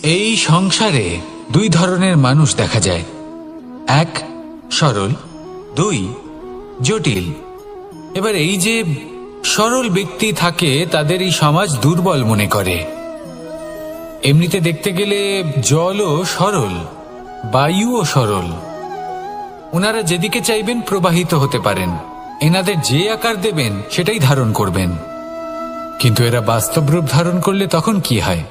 এই সংসারে দুই ধরনের মানুষ দেখা যায়, এক সরল, দুই জটিল। এবার এই যে সরল ব্যক্তি থাকে তাদের এই সমাজ দুর্বল মনে করে। এমনিতে দেখতে গেলে জলও সরল, বায়ুও সরল। ওনারা যেদিকে চাইবেন প্রবাহিত হতে পারেন, এনাদের যে আকার দেবেন সেটাই ধারণ করবেন। কিন্তু এরা বাস্তব রূপ ধারণ করলে তখন কি হয়?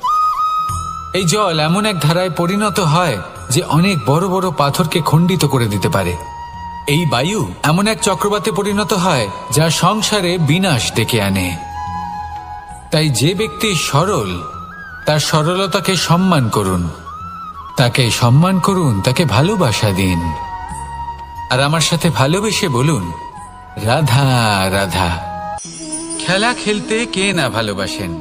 এই জল এমন এক ধারায় পরিণত হয় যে অনেক বড় বড় পাথরকে খণ্ডিত করে দিতে পারে। এই বায়ু এমন এক চক্রবাতে পরিণত হয় যা সংসারে বিনাশ ডেকে আনে। তাই যে ব্যক্তি সরল তার সরলতাকে সম্মান করুন, তাকে সম্মান করুন, তাকে ভালোবাসা দিন। আর আমার সাথে ভালোবেসে বলুন, রাধা রাধা। খেলা খেলতে কে না ভালোবাসেন?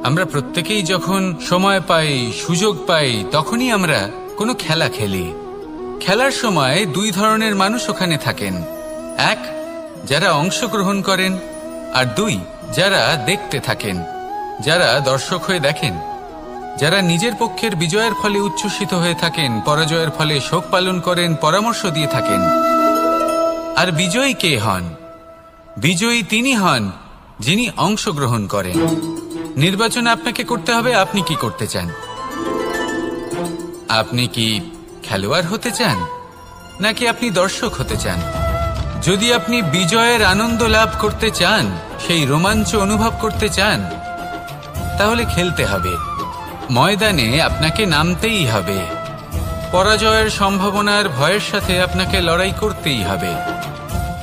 আমরা প্রত্যেকেই যখন সময় পাই, সুযোগ পাই, তখনই আমরা কোনো খেলা খেলি। খেলার সময় দুই ধরনের মানুষ ওখানে থাকেন, এক যারা অংশগ্রহণ করেন, আর দুই যারা দেখতে থাকেন, যারা দর্শক হয়ে দেখেন, যারা নিজের পক্ষের বিজয়ের ফলে উচ্ছ্বসিত হয়ে থাকেন, পরাজয়ের ফলে শোক পালন করেন, পরামর্শ দিয়ে থাকেন। আর বিজয়ী কে হন? বিজয়ী তিনি হন যিনি অংশগ্রহণ করেন। নির্বাচন আপনাকে করতে হবে, আপনি কি করতে চান? আপনি কি খেলোয়াড় হতে চান, নাকি আপনি দর্শক হতে চান? যদি আপনি বিজয়ের আনন্দ লাভ করতে চান, সেই রোমাঞ্চ অনুভব করতে চান, তাহলে খেলতে হবে। ময়দানে আপনাকে নামতেই হবে। পরাজয়ের সম্ভাবনার ভয়ের সাথে আপনাকে লড়াই করতেই হবে।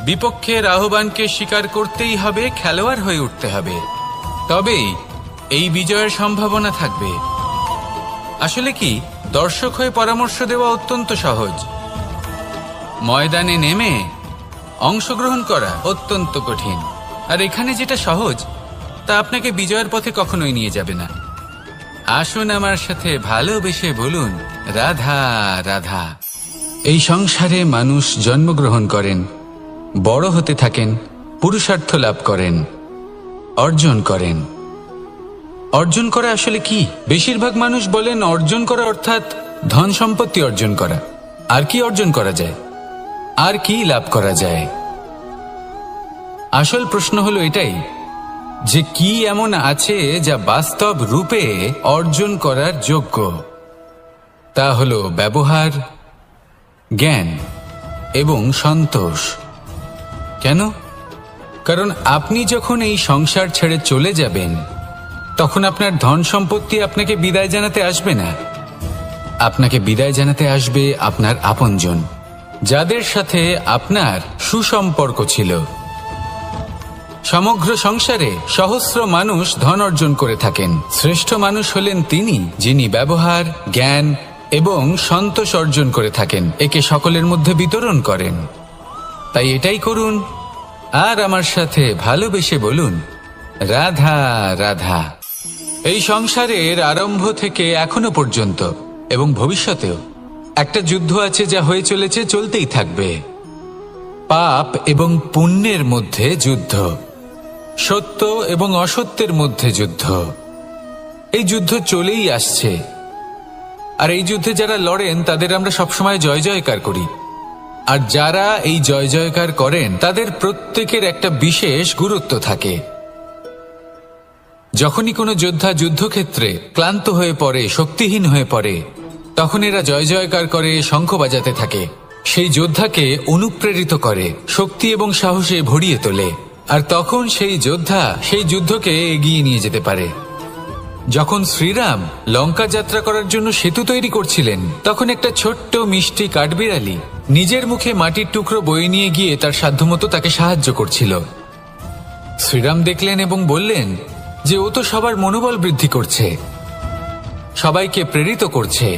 বিপক্ষের আহ্বানকে স্বীকার করতেই হবে, খেলোয়াড় হয়ে উঠতে হবে। তবেই এই বিজয়ের সম্ভাবনা থাকবে। আসলে কি, দর্শক হয়ে পরামর্শ দেওয়া অত্যন্ত সহজ। ময়দানে নেমে অংশগ্রহণ করা অত্যন্ত কঠিন। আর এখানে যেটা সহজ তা আপনাকে বিজয়ের পথে কখনোই নিয়ে যাবে না। আসুন আমার সাথে ভালোবেসে বলুন, রাধা রাধা। এই সংসারে মানুষ জন্মগ্রহণ করেন, বড় হতে থাকেন, পুরুষার্থ লাভ করেন, অর্জন করেন। অর্জন করা আসলে কি? বেশিরভাগ মানুষ বলেন অর্জন করা অর্থাৎ ধন সম্পত্তি অর্জন করা। আর কি অর্জন করা যায়? আর কি লাভ করা যায়? আসল প্রশ্ন হলো এটাই যে কি এমন আছে যা বাস্তব রূপে অর্জন করার যোগ্য। তা হলো ব্যবহার, জ্ঞান এবং সন্তোষ। কেন? কারণ আপনি যখন এই সংসার ছেড়ে চলে যাবেন, তখন আপনার ধন সম্পত্তি আপনাকে বিদায় জানাতে আসবে না। আপনাকে বিদায় জানাতে আসবে আপনার আপনজন, যাদের সাথে আপনার সুসম্পর্ক ছিল। সমগ্র সংসারে সহস্র মানুষ ধন অর্জন করে থাকেন। শ্রেষ্ঠ মানুষ হলেন তিনি যিনি ব্যবহার, জ্ঞান এবং সন্তোষ অর্জন করে থাকেন, একে সকলের মধ্যে বিতরণ করেন। তাই এটাই করুন, আর আমার সাথে ভালোবেসে বলুন, রাধা রাধা। এই সংসারের আরম্ভ থেকে এখনো পর্যন্ত এবং ভবিষ্যতেও একটা যুদ্ধ আছে যা হয়ে চলেছে, চলতেই থাকবে। পাপ এবং পুণ্যের মধ্যে যুদ্ধ, সত্য এবং অসত্যের মধ্যে যুদ্ধ। এই যুদ্ধ চলেই আসছে। আর এই যুদ্ধে যারা লড়েন তাদের আমরা সবসময় জয় জয়কার করি। আর যারা এই জয় জয়কার করেন তাদের প্রত্যেকের একটা বিশেষ গুরুত্ব থাকে। যখনই কোনো যোদ্ধা যুদ্ধক্ষেত্রে ক্লান্ত হয়ে পড়ে, শক্তিহীন হয়ে পড়ে, তখন এরা জয় জয়কার করে, শঙ্খ বাজাতে থাকে। সেই যোদ্ধাকে অনুপ্রেরিত করে, শক্তি এবং সাহসে ভরিয়ে তোলে। আর তখন সেই যোদ্ধা সেই যুদ্ধকে এগিয়ে নিয়ে যেতে পারে। যখন শ্রীরাম লঙ্কা যাত্রা করার জন্য সেতু তৈরি করছিলেন, তখন একটা ছোট্ট মিষ্টি কাঠবিড়ালি নিজের মুখে মাটির টুকরো বয়ে নিয়ে গিয়ে তার সাধ্যমতো তাকে সাহায্য করছিল। শ্রীরাম দেখলেন এবং বললেন যে ও তো সবার মনোবল বৃদ্ধি করছে, সবাইকে প্রেরিত করছে।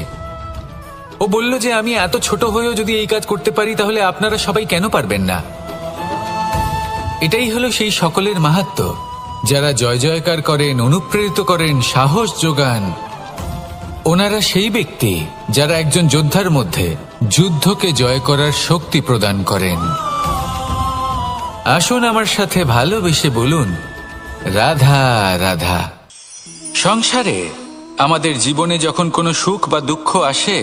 ও বলল যে আমি এত ছোট হয়েও যদি এই কাজ করতে পারি, তাহলে আপনারা সবাই কেন পারবেন না? এটাই হলো সেই সকলের মাহাত্ম্য, যারা জয় জয়কার করেন, অনুপ্রেরিত করেন, সাহস যোগান। ওনারা সেই ব্যক্তি যারা একজন যোদ্ধার মধ্যে যুদ্ধকে জয় করার শক্তি প্রদান করেন। আসুন আমার সাথে ভালোবেসে বলুন, রাধা রাধা। সংসারে আমাদের জীবনে যখন কোনো সুখ বা দুঃখ আসে,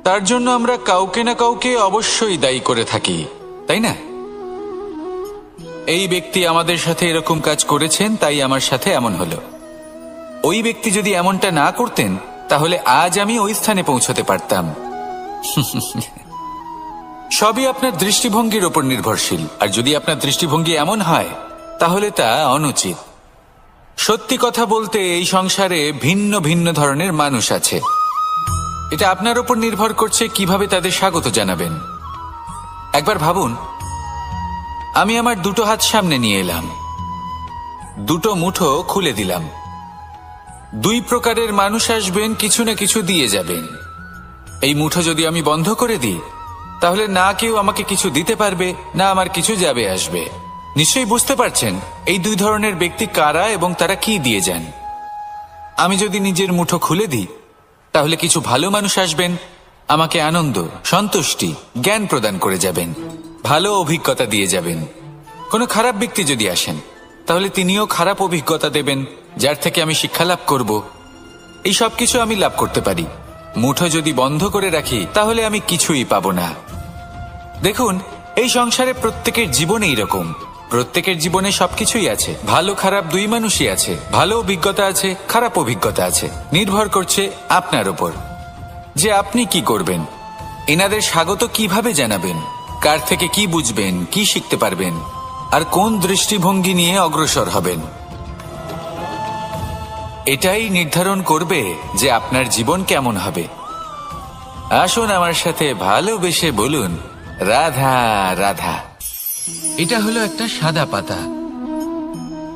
তার জন্য আমরা কাউকে না কাউকে অবশ্যই দায়ী করে থাকি, তাই না? এই ব্যক্তি আমাদের সাথে এরকম কাজ করেছেন, তাই আমার সাথে এমন হলো। ওই ব্যক্তি যদি এমনটা না করতেন, তাহলে আজ আমি ওই স্থানে পৌঁছতে পারতাম। সবই আপনার দৃষ্টিভঙ্গির ওপর নির্ভরশীল, আর যদি আপনার দৃষ্টিভঙ্গি এমন হয়, তাহলে তা অনুচিত। সত্যি কথা বলতে, এই সংসারে ভিন্ন ভিন্ন ধরনের মানুষ আছে। এটা আপনার ওপর নির্ভর করছে কিভাবে তাদের স্বাগত জানাবেন। একবার ভাবুন, আমি আমার দুটো হাত সামনে নিয়ে এলাম, দুটো মুঠো খুলে দিলাম। দুই প্রকারের মানুষ আসবেন, কিছু না কিছু দিয়ে যাবেন। এই মুঠো যদি আমি বন্ধ করে দিই, তাহলে না কেউ আমাকে কিছু দিতে পারবে, না আমার কিছু যাবে আসবে। নিশ্চয়ই বুঝতে পারছেন এই দুই ধরনের ব্যক্তি কারা এবং তারা কি দিয়ে যান। আমি যদি নিজের মুঠো খুলে দিই, তাহলে কিছু ভালো মানুষ আসবেন, আমাকে আনন্দ, সন্তুষ্টি, জ্ঞান প্রদান করে যাবেন, ভালো অভিজ্ঞতা দিয়ে যাবেন। কোনো খারাপ ব্যক্তি যদি আসেন, তাহলে তিনিও খারাপ অভিজ্ঞতা দেবেন, যার থেকে আমি শিক্ষা লাভ করব। এই সব কিছু আমি লাভ করতে পারি। মুঠো যদি বন্ধ করে রাখি, তাহলে আমি কিছুই পাবো না। দেখুন, এই সংসারে প্রত্যেকের জীবনে এইরকম। প্রত্যেকের জীবনে সবকিছুই আছে, ভালো খারাপ দুই মানুষই আছে। ভালো অভিজ্ঞতা আছে, খারাপ অভিজ্ঞতা আছে। নির্ভর করছে আপনার ওপর যে আপনি কি করবেন, এনাদের স্বাগত কিভাবে জানাবেন, কার থেকে কি বুঝবেন, কি শিখতে পারবেন, আর কোন দৃষ্টিভঙ্গি নিয়ে অগ্রসর হবেন। এটাই নির্ধারণ করবে যে আপনার জীবন কেমন হবে। আসুন আমার সাথে ভালোবেসে বলুন, রাধা রাধা। এটা হলো একটা সাদা পাতা।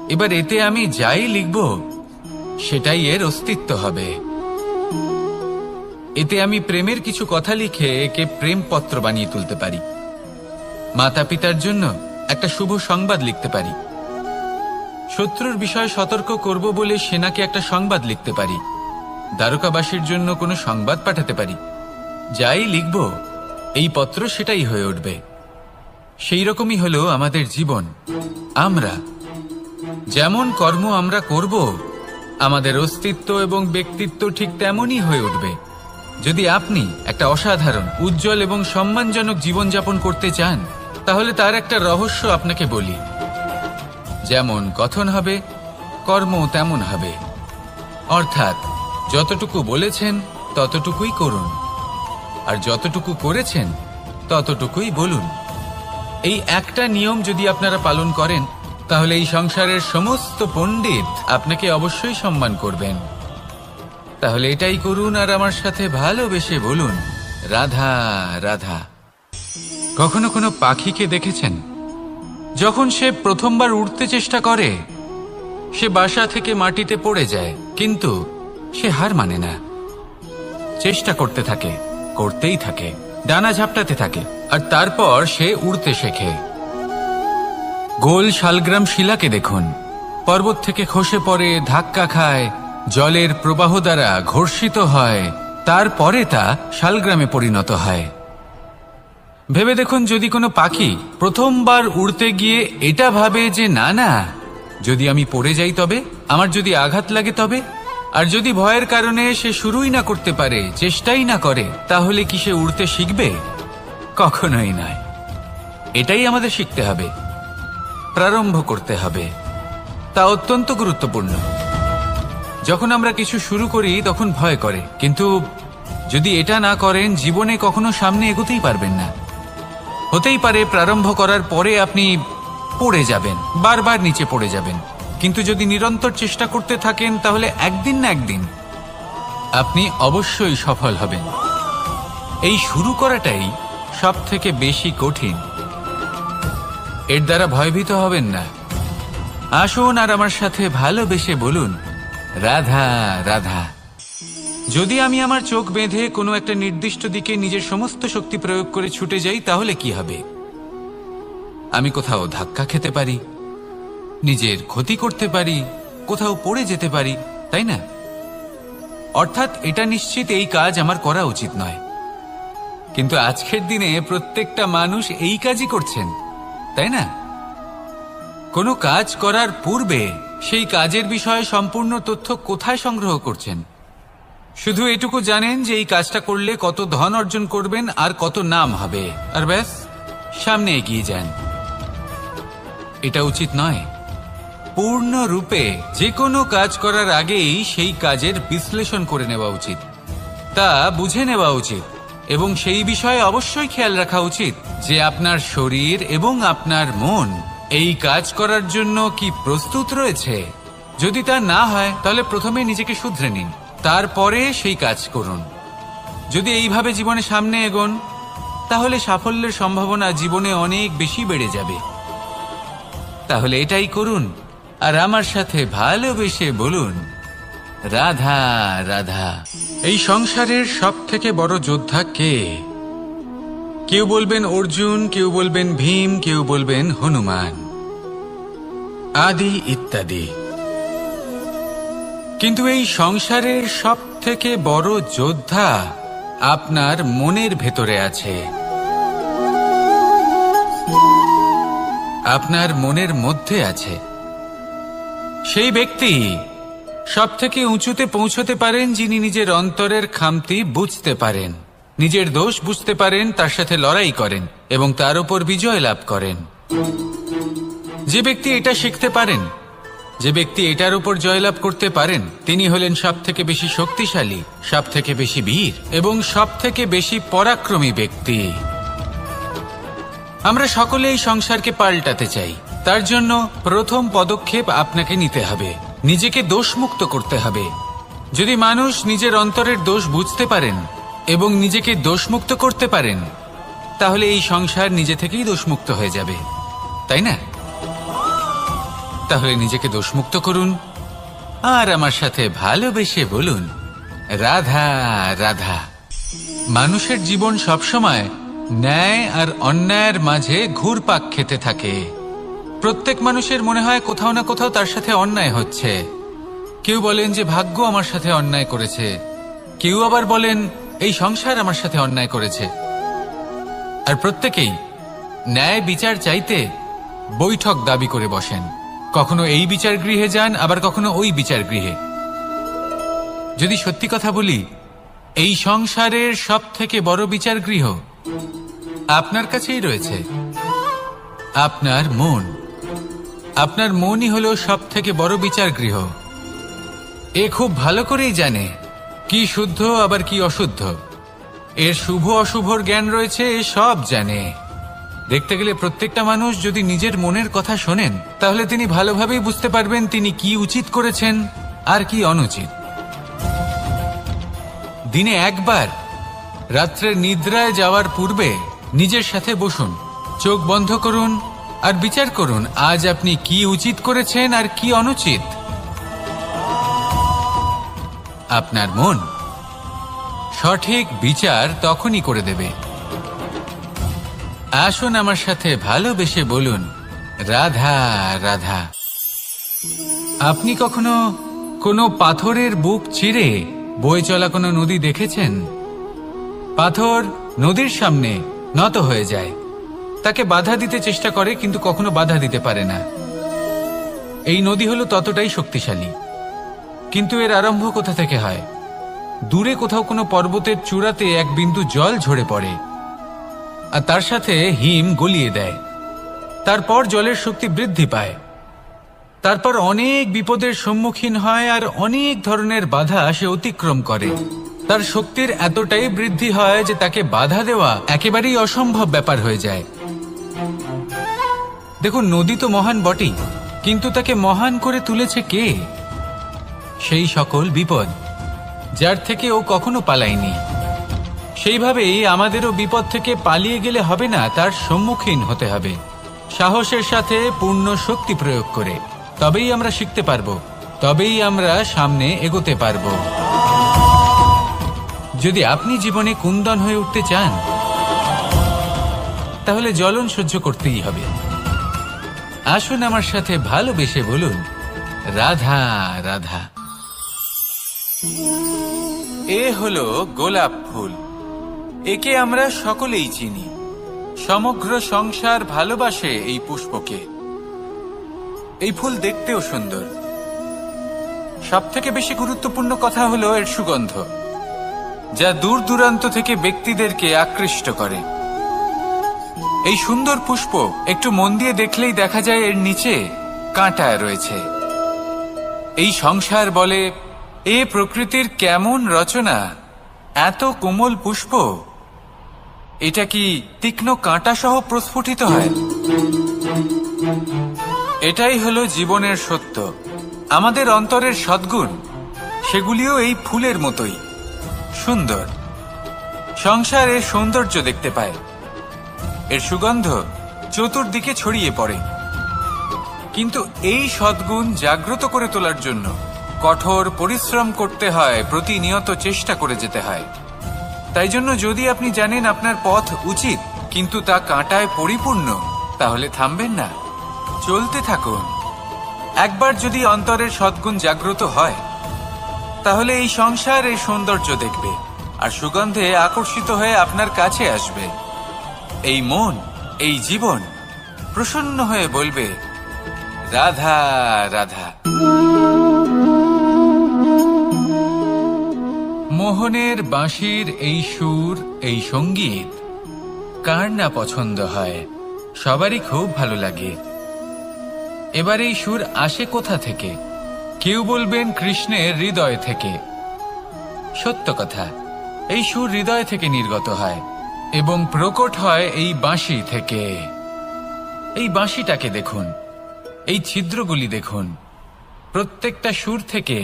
এবার এতে আমি যাই লিখব, সেটাই এর অস্তিত্ব হবে। এতে আমি প্রেমের কিছু কথা লিখে একে প্রেমপত্র বানিয়ে তুলতে পারি। মাতা পিতার জন্য একটা শুভ সংবাদ লিখতে পারি। শত্রুর বিষয়ে সতর্ক করব বলে সেনাকে একটা সংবাদ লিখতে পারি। দ্বারকাবাসীর জন্য কোনো সংবাদ পাঠাতে পারি। যাই লিখব, এই পত্র সেটাই হয়ে উঠবে। সেই রকমই হলো আমাদের জীবন। আমরা যেমন কর্ম আমরা করব, আমাদের অস্তিত্ব এবং ব্যক্তিত্ব ঠিক তেমনই হয়ে উঠবে। যদি আপনি একটা অসাধারণ, উজ্জ্বল এবং সম্মানজনক জীবনযাপন করতে চান, তাহলে তার একটা রহস্য আপনাকে বলি। যেমন কথন হবে, কর্ম তেমন হবে। অর্থাৎ যতটুকু বলেছেন ততটুকুই করুন, আর যতটুকু করেছেন ততটুকুই বলুন। এই একটা নিয়ম যদি আপনারা পালন করেন, তাহলে এই সংসারের সমস্ত পণ্ডিত আপনাকে অবশ্যই সম্মান করবেন। তাহলে এটাই করুন আর আমার সাথে ভালোবেসে বলুন, রাধা রাধা। কখনো কোনো পাখিকে দেখেছেন? যখন সে প্রথমবার উড়তে চেষ্টা করে, সে বাসা থেকে মাটিতে পড়ে যায়, কিন্তু সে হার মানে না। চেষ্টা করতে থাকে, করতেই থাকে, ডানা ঝাপটাতে থাকে, আর তারপর সে উড়তে শেখে। গোল শালগ্রাম শিলাকে দেখুন, পর্বত থেকে খসে পড়ে, ধাক্কা খায়, জলের প্রবাহ দ্বারা ঘর্ষিত হয়, তারপরে তা শালগ্রামে পরিণত হয়। ভেবে দেখুন, যদি কোনো পাখি প্রথমবার উড়তে গিয়ে এটা ভাবে যে না না, যদি আমি পড়ে যাই তবে, আমার যদি আঘাত লাগে তবে, আর যদি ভয়ের কারণে সে শুরুই না করতে পারে, চেষ্টাই না করে, তাহলে কি সে উড়তে শিখবে? কখনোই নয়। এটাই আমাদের শিখতে হবে, প্রারম্ভ করতে হবে। তা অত্যন্ত গুরুত্বপূর্ণ। যখন আমরা কিছু শুরু করি তখন ভয় করে, কিন্তু যদি এটা না করেন, জীবনে কখনো সামনে এগোতেই পারবেন না। হতেই পারে প্রারম্ভ করার পরে আপনি পড়ে যাবেন, বারবার নিচে পড়ে যাবেন, কিন্তু যদি নিরন্তর চেষ্টা করতে থাকেন, তাহলে একদিন না একদিন আপনি অবশ্যই সফল হবেন। এই শুরু করাটাই সব থেকে বেশি কঠিন। এর দ্বারা ভয়ভীত হবেন না। আসুন আর আমার সাথে ভালোবেসে বলুন, রাধা রাধা। যদি আমি আমার চোখ বেঁধে কোনো একটা নির্দিষ্ট দিকে নিজের সমস্ত শক্তি প্রয়োগ করে ছুটে যাই, তাহলে কি হবে? আমি কোথাও ধাক্কা খেতে পারি, নিজের ক্ষতি করতে পারি, কোথাও পড়ে যেতে পারি, তাই না? অর্থাৎ এটা নিশ্চিত এই কাজ আমার করা উচিত নয়। কিন্তু আজকের দিনে প্রত্যেকটা মানুষ এই কাজই করছেন, তাই না? কোনো কাজ করার পূর্বে সেই কাজের বিষয়ে সম্পূর্ণ তথ্য কোথায় সংগ্রহ করছেন? শুধু এটুকু জানেন যে এই কাজটা করলে কত ধন অর্জন করবেন আর কত নাম হবে, আর ব্যাস সামনে এগিয়ে যান। এটা উচিত নয়। পূর্ণরূপে যে কোনো কাজ করার আগেই সেই কাজের বিশ্লেষণ করে নেওয়া উচিত, তা বুঝে নেওয়া উচিত এবং সেই বিষয়ে অবশ্যই খেয়াল রাখা উচিত যে আপনার শরীর এবং আপনার মন এই কাজ করার জন্য কি প্রস্তুত রয়েছে। যদি তা না হয় তাহলে প্রথমে নিজেকে শুধরে নিন, তারপরে সেই কাজ করুন। যদি এইভাবে জীবনে সামনে এগোন তাহলে সাফল্যের সম্ভাবনা জীবনে অনেক বেশি বেড়ে যাবে। তাহলে এটাই করুন আর আমার সাথে ভালোবেসে বলুন, রাধা রাধা। এই সংসারের সব থেকে বড় যোদ্ধা কে? কেউ বলবেন অর্জুন, কেউ বলবেন ভীম, কেউ বলবেন হনুমান আদি ইত্যাদি। কিন্তু এই সংসারের সব থেকে বড় যোদ্ধা আপনার মনের ভেতরে আছে, আপনার মনের মধ্যে আছে। সেই ব্যক্তি সব থেকে উঁচুতে পৌঁছতে পারেন যিনি নিজের অন্তরের খামতি বুঝতে পারেন, নিজের দোষ বুঝতে পারেন, তার সাথে লড়াই করেন এবং তার উপর বিজয় লাভ করেন। যে ব্যক্তি এটা শিখতে পারেন, যে ব্যক্তি এটার উপর জয়লাভ করতে পারেন, তিনি হলেন সব থেকে বেশি শক্তিশালী, সব থেকে বেশি বীর এবং সব থেকে বেশি পরাক্রমী ব্যক্তি। আমরা সকলে এই সংসারকে পাল্টাতে চাই। তার জন্য প্রথম পদক্ষেপ আপনাকে নিতে হবে, নিজেকে দোষমুক্ত করতে হবে। যদি মানুষ নিজের অন্তরের দোষ বুঝতে পারেন এবং নিজেকে দোষমুক্ত করতে পারেন তাহলে এই সংসার নিজে থেকেই দোষমুক্ত হয়ে যাবে, তাই না? তাহলে নিজেকে দোষমুক্ত করুন আর আমার সাথে ভালোবেসে বলুন, রাধা রাধা। মানুষের জীবন সবসময় ন্যায় আর অন্যায়ের মাঝে ঘুরপাক খেতে থাকে। প্রত্যেক মানুষের মনে হয় কোথাও না কোথাও তার সাথে অন্যায় হচ্ছে। কেউ বলেন যে ভাগ্য আমার সাথে অন্যায় করেছে, কেউ আবার বলেন এই সংসার আমার সাথে অন্যায় করেছে। আর প্রত্যেকেই ন্যায় বিচার চাইতে বৈঠক দাবি করে বসেন। কখনো এই বিচার গৃহে যান, আবার কখনো ওই বিচার গৃহে। যদি সত্যি কথা বলি, এই সংসারের সব থেকে বড় বিচার গৃহ আপনার কাছেই রয়েছে, আপনার মন। আপনার মনই হলো সব থেকে বড় বিচার গৃহ। এ খুব ভালো করেই জানে কি শুদ্ধ আবার কি অশুদ্ধ, এর শুভ অশুভর জ্ঞান রয়েছে, এ সব জানে। দেখতে গেলে প্রত্যেকটা মানুষ যদি নিজের মনের কথা শোনেন তাহলে তিনি ভালোভাবেই বুঝতে পারবেন তিনি কি উচিত করেছেন আর কি অনুচিত। দিনে একবার রাত্রের নিদ্রায় যাওয়ার পূর্বে নিজের সাথে বসুন, চোখ বন্ধ করুন আর বিচার করুন আজ আপনি কি উচিত করেছেন আর কি অনুচিত। আপনার মন সঠিক বিচার তখনই করে দেবে। আসুন আমার সাথে ভালোবেসে বলুন, রাধা রাধা। আপনি কখনো কোনো পাথরের বুক চিরে বয়ে চলা কোনো নদী দেখেছেন? পাথর নদীর সামনে নত হয়ে যায়, তাকে বাধা দিতে চেষ্টা করে কিন্তু কখনো বাধা দিতে পারে না। এই নদী হলো ততটাই শক্তিশালী, কিন্তু এর আরম্ভ কোথা থেকে হয়? দূরে কোথাও কোনো পর্বতের চূড়াতে এক বিন্দু জল ঝরে পড়ে আর তার সাথে হিম গলিয়ে দেয়। তারপর জলের শক্তি বৃদ্ধি পায়, তারপর অনেক বিপদের সম্মুখীন হয় আর অনেক ধরনের বাধা সে অতিক্রম করে। তার শক্তির এতটাই বৃদ্ধি হয় যে তাকে বাধা দেওয়া একেবারেই অসম্ভব ব্যাপার হয়ে যায়। দেখুন, নদী তো মহান বটেই, কিন্তু তাকে মহান করে তুলেছে কে? সেই সকল বিপদ যার থেকে ও কখনো পালায়নি। সেইভাবেই আমাদেরও বিপদ থেকে পালিয়ে গেলে হবে না, তার সম্মুখীন হতে হবে সাহসের সাথে, পূর্ণ শক্তি প্রয়োগ করে। তবেই আমরা শিখতে পারবো, তবেই আমরা সামনে এগোতে পারবো। যদি আপনি জীবনে কুন্দন হয়ে উঠতে চান তাহলে জ্বলন সহ্য করতেই হবে। আসুন আমার সাথে ভালোবেসে বলুন, রাধা রাধা। এ হলো গোলাপ ফুল, একে আমরা সকলেই চিনি। সমগ্র সংসার ভালোবাসে এই পুষ্পকে। এই ফুল দেখতেও সুন্দর। সব থেকে বেশি গুরুত্বপূর্ণ কথা হলো এর সুগন্ধ। যা দূর দূরান্ত থেকে ব্যক্তিদেরকে আকৃষ্ট করে। এই সুন্দর পুষ্প একটু মন দিয়ে দেখলেই দেখা যায় এর নিচে কাঁটা রয়েছে। এই সংসার বলে, এ প্রকৃতির কেমন রচনা, এত কোমল পুষ্প, এটা কি তীক্ষ্ণ কাঁটা সহ প্রস্ফুটিত হয়? এটাই হলো জীবনের সত্য। আমাদের অন্তরের সদ্গুণ, সেগুলিও এই ফুলের মতোই সুন্দর। সংসার এর সৌন্দর্য দেখতে পায়, এর সুগন্ধ চতুর্দিকে ছড়িয়ে পড়ে। কিন্তু এই সদ্গুণ জাগ্রত করে তোলার জন্য কঠোর পরিশ্রম করতে হয়, প্রতিনিয়ত চেষ্টা করে যেতে হয়। তাই জন্য যদি আপনি জানেন আপনার পথ উচিত কিন্তু তা কাঁটায় পরিপূর্ণ, তাহলে থামবেন না, চলতে থাকুন। একবার যদি অন্তরের সদ্গুণ জাগ্রত হয়, তাহলে এই সংসার এর সৌন্দর্য দেখবে আর সুগন্ধে আকর্ষিত হয়ে আপনার কাছে আসবে। এই মন, এই জীবন প্রসন্ন হয়ে বলবে, রাধা রাধা। মোহনের বাঁশির এই সুর, এই সঙ্গীত কার না পছন্দ হয়, সবারই খুব ভালো লাগে। এবার এই সুর আসে কোথা থেকে? কেউ বলবেন কৃষ্ণের হৃদয় থেকে। সত্য কথা, এই সুর হৃদয় থেকে নির্গত হয় এবং প্রকট হয় এই বাঁশি থেকে। এই বাঁশিটাকে দেখুন, এই ছিদ্রগুলি দেখুন, প্রত্যেকটা সুর থেকে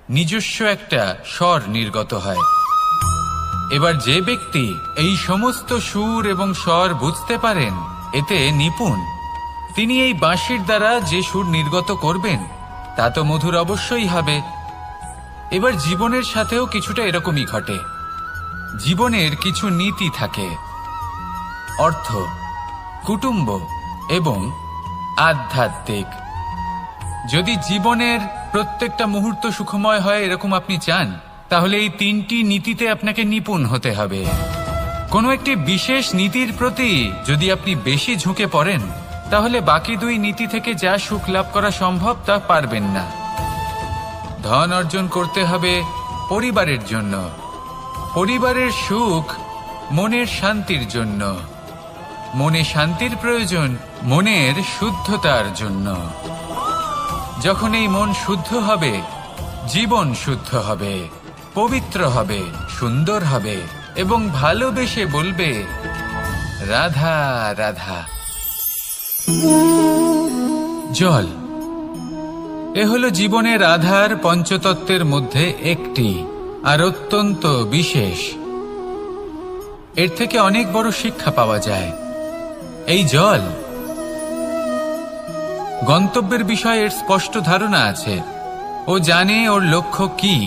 নিজস্ব একটা স্বর নির্গত হয়। এবার যে ব্যক্তি এই সমস্ত সুর এবং স্বর বুঝতে পারেন, এতে নিপুণ, তিনি এই বাঁশির দ্বারা যে সুর নির্গত করবেন তা তো মধুর অবশ্যই হবে। এবার জীবনের সাথেও কিছুটা এরকমই ঘটে। জীবনের কিছু নীতি থাকে, অর্থ, কুটুম্ব এবং আধ্যাত্মিক। যদি জীবনের প্রত্যেকটা মুহূর্ত সুখময় হয় এরকম আপনি চান, তাহলে এই তিনটি নীতিতে আপনাকে নিপুণ হতে হবে। কোনো একটি বিশেষ নীতির প্রতি যদি আপনি বেশি ঝুঁকে পড়েন, তাহলে বাকি দুই নীতি থেকে যা সুখ লাভ করা সম্ভব তা পারবেন না। ধন অর্জন করতে হবে পরিবারের জন্য, পরিবারের সুখ মনের শান্তির জন্য, মনে শান্তির প্রয়োজন মনের শুদ্ধতার জন্য। যখন এই মন শুদ্ধ হবে, জীবন শুদ্ধ হবে, পবিত্র হবে, সুন্দর হবে এবং ভালোবেসে বলবে, রাধা রাধা। জল, এ হলো জীবনের আধার পঞ্চতত্ত্বের মধ্যে একটি, আর অত্যন্ত বিশেষ। এর থেকে অনেক বড় শিক্ষা পাওয়া যায়। এই জল, গন্তব্যের বিষয়ে এর স্পষ্ট ধারণা আছে। ও জানে ওর লক্ষ্য কি,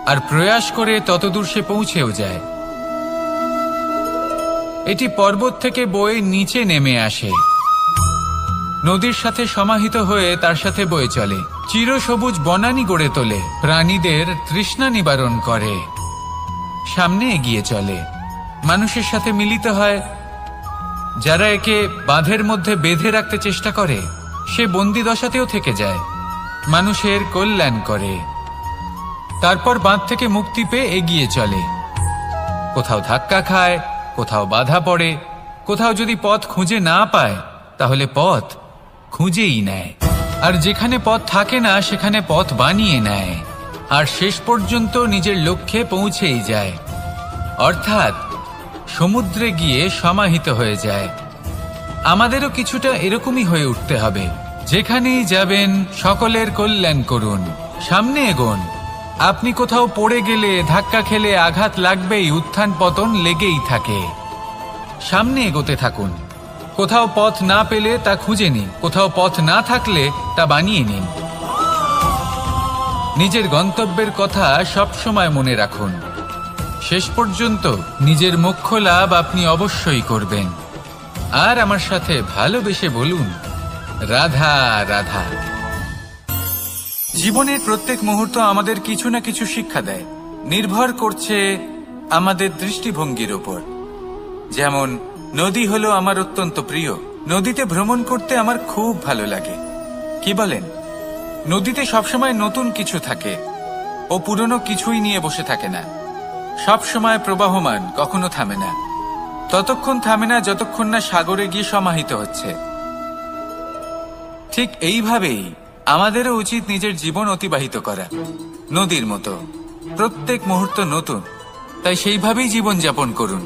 আর প্রয়াস করে ততদূর সে পৌঁছেও যায়। এটি পর্বত থেকে বয়ে নিচে নেমে আসে, নদীর সাথে সমাহিত হয়ে তার সাথে বয়ে চলে, চিরসবুজ বনানী গড়ে তোলে, প্রাণীদের তৃষ্ণা নিবারণ করে, সামনে এগিয়ে চলে, মানুষের সাথে মিলিত হয়। যারা একে বাঁধের মধ্যে বেঁধে রাখতে চেষ্টা করে, সে বন্দি দশাতেও থেকে যায়, মানুষের কল্যাণ করে। তারপর বাঁধ থেকে মুক্তি পেয়ে এগিয়ে চলে, কোথাও ধাক্কা খায়, কোথাও বাধা পড়ে, কোথাও যদি পথ খুঁজে না পায় তাহলে পথ খুঁজেই নেয়, আর যেখানে পথ থাকে না সেখানে পথ বানিয়ে নেয়, আর শেষ পর্যন্ত নিজের লক্ষ্যে পৌঁছেই যায়, অর্থাৎ সমুদ্রে গিয়ে সমাহিত হয়ে যায়। আমাদেরও কিছুটা এরকমই হয়ে উঠতে হবে। যেখানেই যাবেন সকলের কল্যাণ করুন, সামনে এগোন। আপনি কোথাও পড়ে গেলে, ধাক্কা খেলে আঘাত লাগবেই, উত্থান পতন লেগেই থাকে। সামনে এগোতে থাকুন। কোথাও পথ না পেলে তা খুঁজে নিন, কোথাও পথ না থাকলে তা বানিয়ে নিন। নিজের গন্তব্যের কথা সবসময় মনে রাখুন। শেষ পর্যন্ত নিজের মোক্ষ লাভ আপনি অবশ্যই করবেন। আর আমার সাথে ভালোবেসে বলুন, রাধা রাধা। জীবনের প্রত্যেক মুহূর্ত আমাদের কিছু না কিছু শিক্ষা দেয়, নির্ভর করছে আমাদের দৃষ্টিভঙ্গির উপর। যেমন নদী হলো আমার অত্যন্ত প্রিয়, নদীতে ভ্রমণ করতে আমার খুব ভালো লাগে। কি বলেন? নদীতে সবসময় নতুন কিছু থাকে, ও পুরনো কিছুই নিয়ে বসে থাকে না। সব সময় প্রবাহমান, কখনো থামে না। ততক্ষণ থামে না যতক্ষণ না সাগরে গিয়ে সমাহিত হচ্ছে। ঠিক এইভাবেই আমাদেরও উচিত নিজের জীবন অতিবাহিত করা, নদীর মতো। প্রত্যেক মুহূর্ত নতুন, তাই সেইভাবেই জীবন যাপন করুন।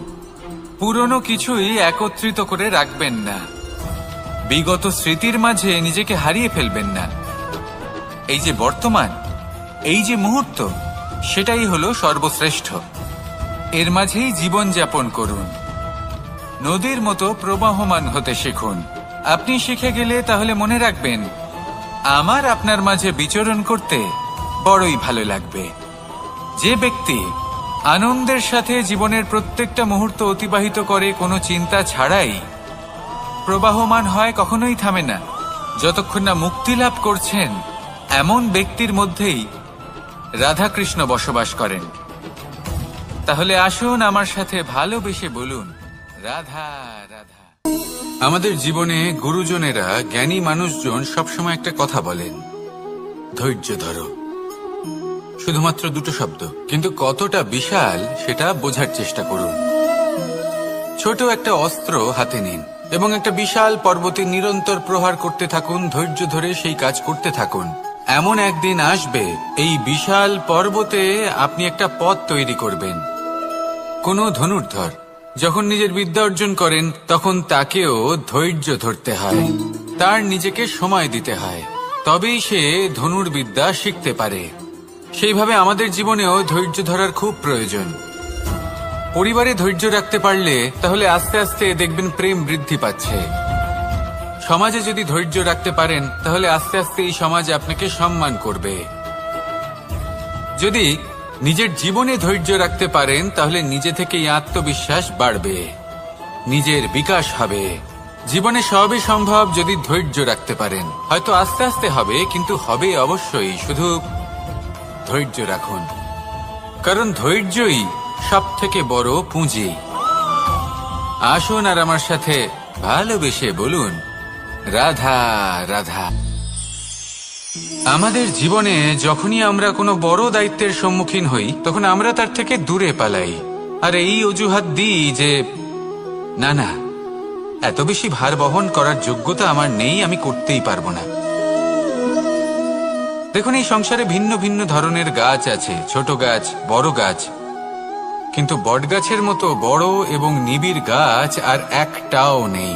পুরনো কিছুই একত্রিত করে রাখবেন না, বিগত স্মৃতির মাঝে নিজেকে হারিয়ে ফেলবেন না। এই যে বর্তমান, এই যে মুহূর্ত, সেটাই হলো সর্বশ্রেষ্ঠ। এর মাঝেই জীবন যাপন করুন, নদীর মতো প্রবাহমান হতে শিখুন। আপনি শিখে গেলে তাহলে মনে রাখবেন, আমার আপনার মাঝে বিচরণ করতে বড়ই ভালো লাগবে। যে ব্যক্তি আনন্দের সাথে জীবনের প্রত্যেকটা মুহূর্ত অতিবাহিত করে কোনো চিন্তা ছাড়াই, প্রবাহমান হয়, কখনোই থামে না, যতক্ষণ না মুক্তি লাভ করছেন, এমন ব্যক্তির মধ্যেই রাধাকৃষ্ণ বসবাস করেন। তাহলে আসুন আমার সাথে ভালোবেসে বলুন, রাধা রাধা। আমাদের জীবনে গুরুজনেরা, জ্ঞানী মানুষজন সবসময় একটা কথা বলেন, ধৈর্য ধরো। শুধুমাত্র দুটো শব্দ, কিন্তু কতটা বিশাল সেটা বোঝার চেষ্টা করুন। ছোট একটা অস্ত্র হাতে নিন এবং একটা বিশাল পর্বতে নিরন্তর প্রহার করতে থাকুন, ধৈর্য ধরে সেই কাজ করতে থাকুন। এমন একদিন আসবে, এই বিশাল পর্বতে আপনি একটা পথ তৈরি করবেন। কোনো ধনুর্ধর যখন নিজের বিদ্যা অর্জন করেন, তখন তাকেও ধৈর্য ধরতে হয়, তার নিজেকে সময় দিতে হয়, তবেই সে ধনুর্বিদ্যা শিখতে পারে। সেইভাবে আমাদের জীবনেও ধৈর্য ধরার খুব প্রয়োজন। পরিবারে ধৈর্য রাখতে পারলে তাহলে আস্তে আস্তে দেখবেন প্রেম বৃদ্ধি পাচ্ছে। সমাজে যদি ধৈর্য রাখতে পারেন, তাহলে আস্তে আস্তে এই সমাজ আপনাকে সম্মান করবে। যদি নিজের জীবনে ধৈর্য রাখতে পারেন, তাহলে নিজে থেকেই আত্মবিশ্বাস বাড়বে, নিজের বিকাশ হবে। জীবনে সবই সম্ভব যদি ধৈর্য রাখতে পারেন। হয়তো আস্তে আস্তে হবে, কিন্তু হবে অবশ্যই। শুধু ধৈর্য রাখুন, কারণ ধৈর্যই সব থেকে বড় পুঁজি। আসুন আর আমার সাথে ভালোবেসে বলুন, রাধা রাধা। আমাদের জীবনে যখনই আমরা কোনো বড় দায়িত্বের সম্মুখীন হই, তখন আমরা তার থেকে দূরে পালাই, আর এই অজুহাত দিই যে না না, এত বেশি ভার বহন করার যোগ্যতা আমার নেই, আমি করতেই পারবো না। দেখুন, এই সংসারে ভিন্ন ভিন্ন ধরনের গাছ আছে, ছোট গাছ, বড় গাছ, কিন্তু বটগাছের মতো বড় এবং নিবিড় গাছ আর একটাও নেই।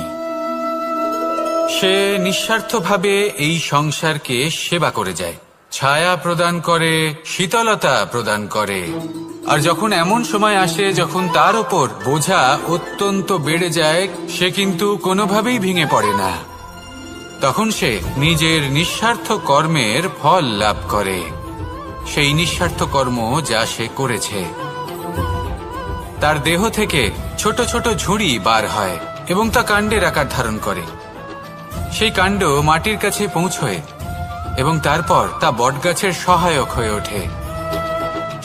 সে নিঃস্বার্থভাবে এই সংসারকে সেবা করে যায়, ছায়া প্রদান করে, শীতলতা প্রদান করে। আর যখন এমন সময় আসে যখন তার ওপর বোঝা অত্যন্ত বেড়ে যায়, সে কিন্তু কোনোভাবেই ভেঙে পড়ে না। তখন সে নিজের নিঃস্বার্থ কর্মের ফল লাভ করে, সেই নিঃস্বার্থ কর্ম যা সে করেছে। তার দেহ থেকে ছোট ছোট ঝুড়ি বার হয় এবং তা কাণ্ডের আকার ধারণ করে। সেই কাণ্ড মাটির কাছে পৌঁছয় এবং তারপর তা বটগাছের সহায়ক হয়ে ওঠে,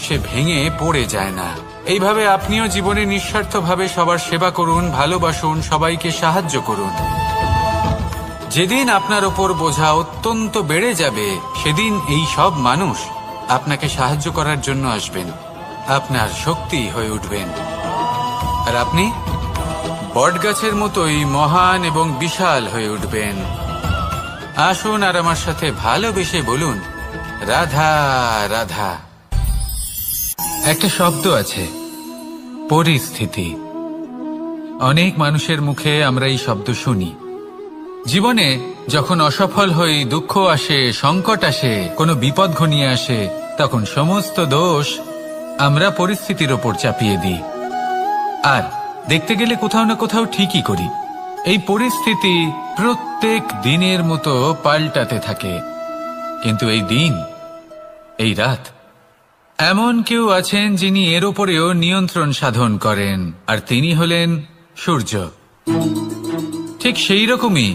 সে ভেঙে পড়ে যায় না। এইভাবে আপনিও জীবনে নিঃস্বার্থভাবে সবার সেবা করুন, ভালোবাসুন, সবাইকে সাহায্য করুন। যেদিন আপনার ওপর বোঝা অত্যন্ত বেড়ে যাবে, সেদিন এই সব মানুষ আপনাকে সাহায্য করার জন্য আসবেন, আপনার শক্তি হয়ে উঠবেন, আর আপনি বটগাছের মতোই মহান এবং বিশাল হয়ে উঠবেন। আসুন আর আমার সাথে ভালোবেসে বলুন, রাধা রাধা। একটা শব্দ আছে, পরিস্থিতি। অনেক মানুষের মুখে আমরা এই শব্দ শুনি। জীবনে যখন অসফল হই, দুঃখ আসে, সংকট আসে, কোনো বিপদ ঘনিয়ে আসে, তখন সমস্ত দোষ আমরা পরিস্থিতির ওপর চাপিয়ে দিই, আর দেখতে গেলে কোথাও না কোথাও ঠিকই করি। এই পরিস্থিতি প্রত্যেক দিনের মতো পাল্টাতে থাকে, কিন্তু এই দিন, এই রাত, এমন কেউ আছেন যিনি এর ওপরেও নিয়ন্ত্রণ সাধন করেন, আর তিনি হলেন সূর্য। ঠিক সেই রকমই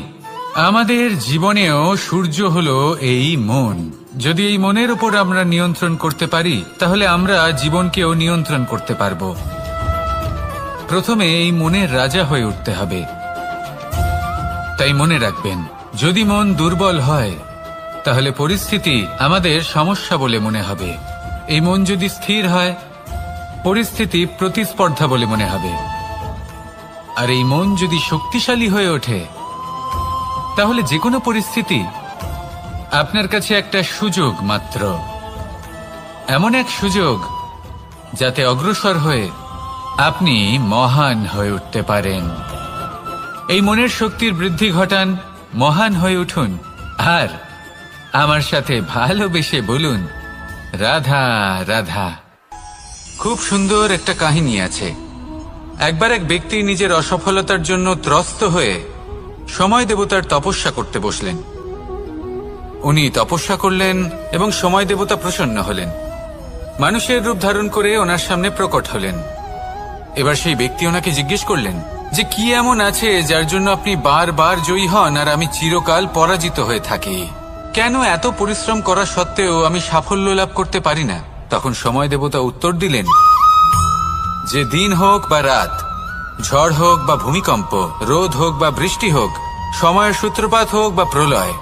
আমাদের জীবনেও সূর্য হলো এই মন। যদি এই মনের উপর আমরা নিয়ন্ত্রণ করতে পারি, তাহলে আমরা জীবনকেও নিয়ন্ত্রণ করতে পারব। প্রথমে এই মনের রাজা হয়ে উঠতে হবে। তাই মনে রাখবেন, যদি মন দুর্বল হয়, তাহলে পরিস্থিতি আমাদের সমস্যা বলে মনে হবে। এই মন যদি স্থির হয়, পরিস্থিতি প্রতিস্পর্ধা বলে মনে হবে। আর এই মন যদি শক্তিশালী হয়ে ওঠে, তাহলে যে কোনো পরিস্থিতি আপনার কাছে একটা সুযোগ মাত্র, এমন এক সুযোগ যাতে অগ্রসর হয়ে আপনি মহান হয়ে উঠতে পারেন। এই মনের শক্তির বৃদ্ধি ঘটান, মহান হয়ে উঠুন, আর আমার সাথে ভালোবেসে বলুন, রাধা রাধা। খুব সুন্দর একটা কাহিনী আছে। একবার এক ব্যক্তি নিজের অসফলতার জন্য ত্রস্ত হয়ে সময় দেবতার তপস্যা করতে বসলেন। উনি তপস্যা করলেন এবং সময় দেবতা প্রসন্ন হলেন, মানুষের রূপ ধারণ করে ওনার সামনে প্রকট হলেন। এবার সেই ব্যক্তি ওনাকে জিজ্ঞেস করলেন যে কি এমন আছে যার জন্য আপনি বারবার জয়ী হন আর আমি চিরকাল পরাজিত হয়ে থাকি? কেন এত পরিশ্রম করা সত্ত্বেও আমি সাফল্য লাভ করতে পারি না? তখন সময় দেবতা উত্তর দিলেন যে দিন হোক বা রাত, ঝড় হোক বা ভূমিকম্প, রোদ হোক বা বৃষ্টি হোক, সময়ের সূত্রপাত হোক বা প্রলয়,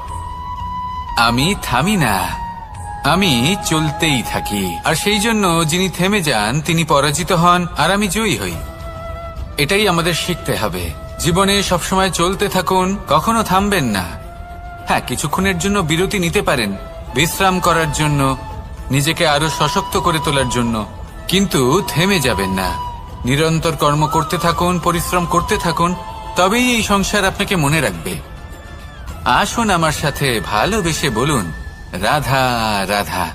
আমি থামি না, আমি চলতেই থাকি। আর সেই জন্য যিনি থেমে যান তিনি পরাজিত হন আর আমি জয়ী হই। এটাই আমাদের শিখতে হবে। জীবনে সবসময় চলতে থাকুন, কখনো থামবেন না। হ্যাঁ, কিছুক্ষণের জন্য বিরতি নিতে পারেন, বিশ্রাম করার জন্য, নিজেকে আরো সশক্ত করে তোলার জন্য, কিন্তু থেমে যাবেন না। নিরন্তর কর্ম করতে থাকুন, পরিশ্রম করতে থাকুন, তবেই এই সংসার আপনাকে মনে রাখবে। আসুন আমার সাথে ভালোবেসে বলুন, রাধা রাধা।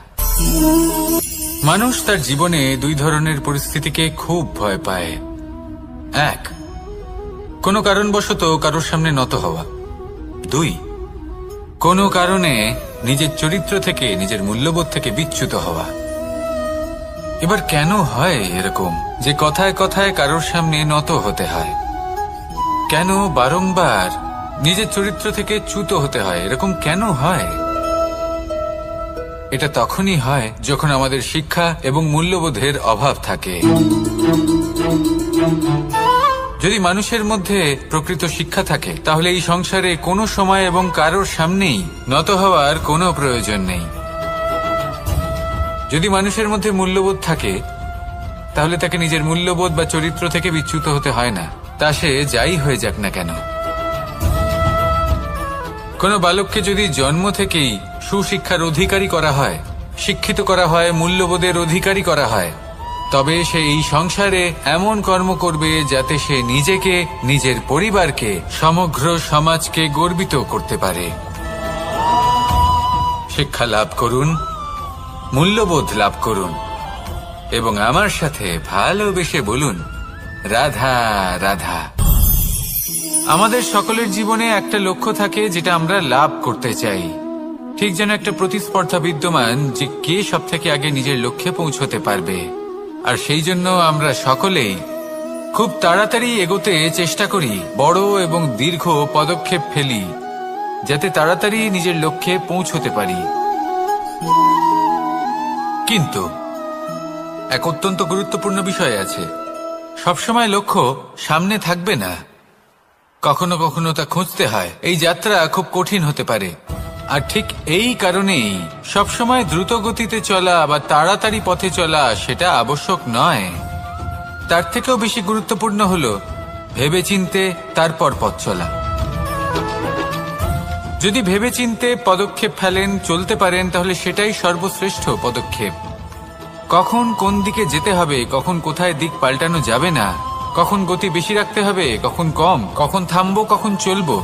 মানুষ তার জীবনে দুই ধরনের পরিস্থিতিকে খুব ভয় পায়। এক, কোনো কারণবশত কারোর সামনে নত হওয়া। দুই, কোনো কারণে নিজের চরিত্র থেকে, নিজের মূল্যবোধ থেকে বিচ্যুত হওয়া। এবার কেন হয় এরকম যে কথায় কথায় কারোর সামনে নত হতে হয়? কেন বারংবার নিজের চরিত্র থেকে চ্যুত হতে হয়? এরকম কেন হয়? এটা তখনই হয় যখন আমাদের শিক্ষা এবং মূল্যবোধের অভাব থাকে। যদি মানুষের মধ্যে প্রকৃত শিক্ষা থাকে, তাহলে এই সংসারে কোনো সময় এবং কারোর সামনেই নত হওয়ার কোনো প্রয়োজন নেই। যদি মানুষের মধ্যে মূল্যবোধ থাকে, তাহলে তাকে নিজের মূল্যবোধ বা চরিত্র থেকে বিচ্যুত হতে হয় না, তা সে যাই হয়ে যাক না কেন। কোনো বালককে যদি জন্ম থেকেই সুশিক্ষার অধিকারী করা হয়, শিক্ষিত করা হয়, মূল্যবোধের অধিকারী করা হয়, তবে সে এই সংসারে এমন কর্ম করবে যাতে সে নিজেকে, নিজের পরিবারকে, সমগ্র সমাজকে গর্বিত করতে পারে। শিক্ষা লাভ করুন, মূল্যবোধ লাভ করুন এবং আমার সাথে ভালোবেসে বলুন, রাধা রাধা। আমাদের সকলের জীবনে একটা লক্ষ্য থাকে যেটা আমরা লাভ করতে চাই। ঠিক যেন একটা প্রতিস্পর্ধা বিদ্যমান যে কে সব থেকে আগে নিজের লক্ষ্যে পৌঁছতে পারবে। আর সেই জন্য আমরা সকলেই খুব তাড়াতাড়ি এগোতে চেষ্টা করি, বড় এবং দীর্ঘ পদক্ষেপ ফেলি যাতে তাড়াতাড়ি নিজের লক্ষ্যে পৌঁছতে পারি। কিন্তু এক অত্যন্ত গুরুত্বপূর্ণ বিষয় আছে, সবসময় লক্ষ্য সামনে থাকবে না, কখনো কখনো তা খুঁজতে হয়। এই যাত্রা খুব কঠিন হতে পারে, আর ঠিক এই কারণেই সবসময় দ্রুত গতিতে চলা বা তাড়াতাড়ি পথে চলা সেটা আবশ্যক নয়। তার থেকেও বেশি গুরুত্বপূর্ণ হলো ভেবেচিন্তে তারপর পথ চলা। যদি ভেবেচিন্তে পদক্ষেপ ফেলেন, চলতে পারেন, তাহলে সেটাই সর্বশ্রেষ্ঠ পদক্ষেপ। কখন কোন দিকে যেতে হবে, কখন কোথায় দিক পাল্টানো যাবে না, কখন গতি বেশি রাখতে হবে, কখন কম, কখন থামবো, কখন চলবো,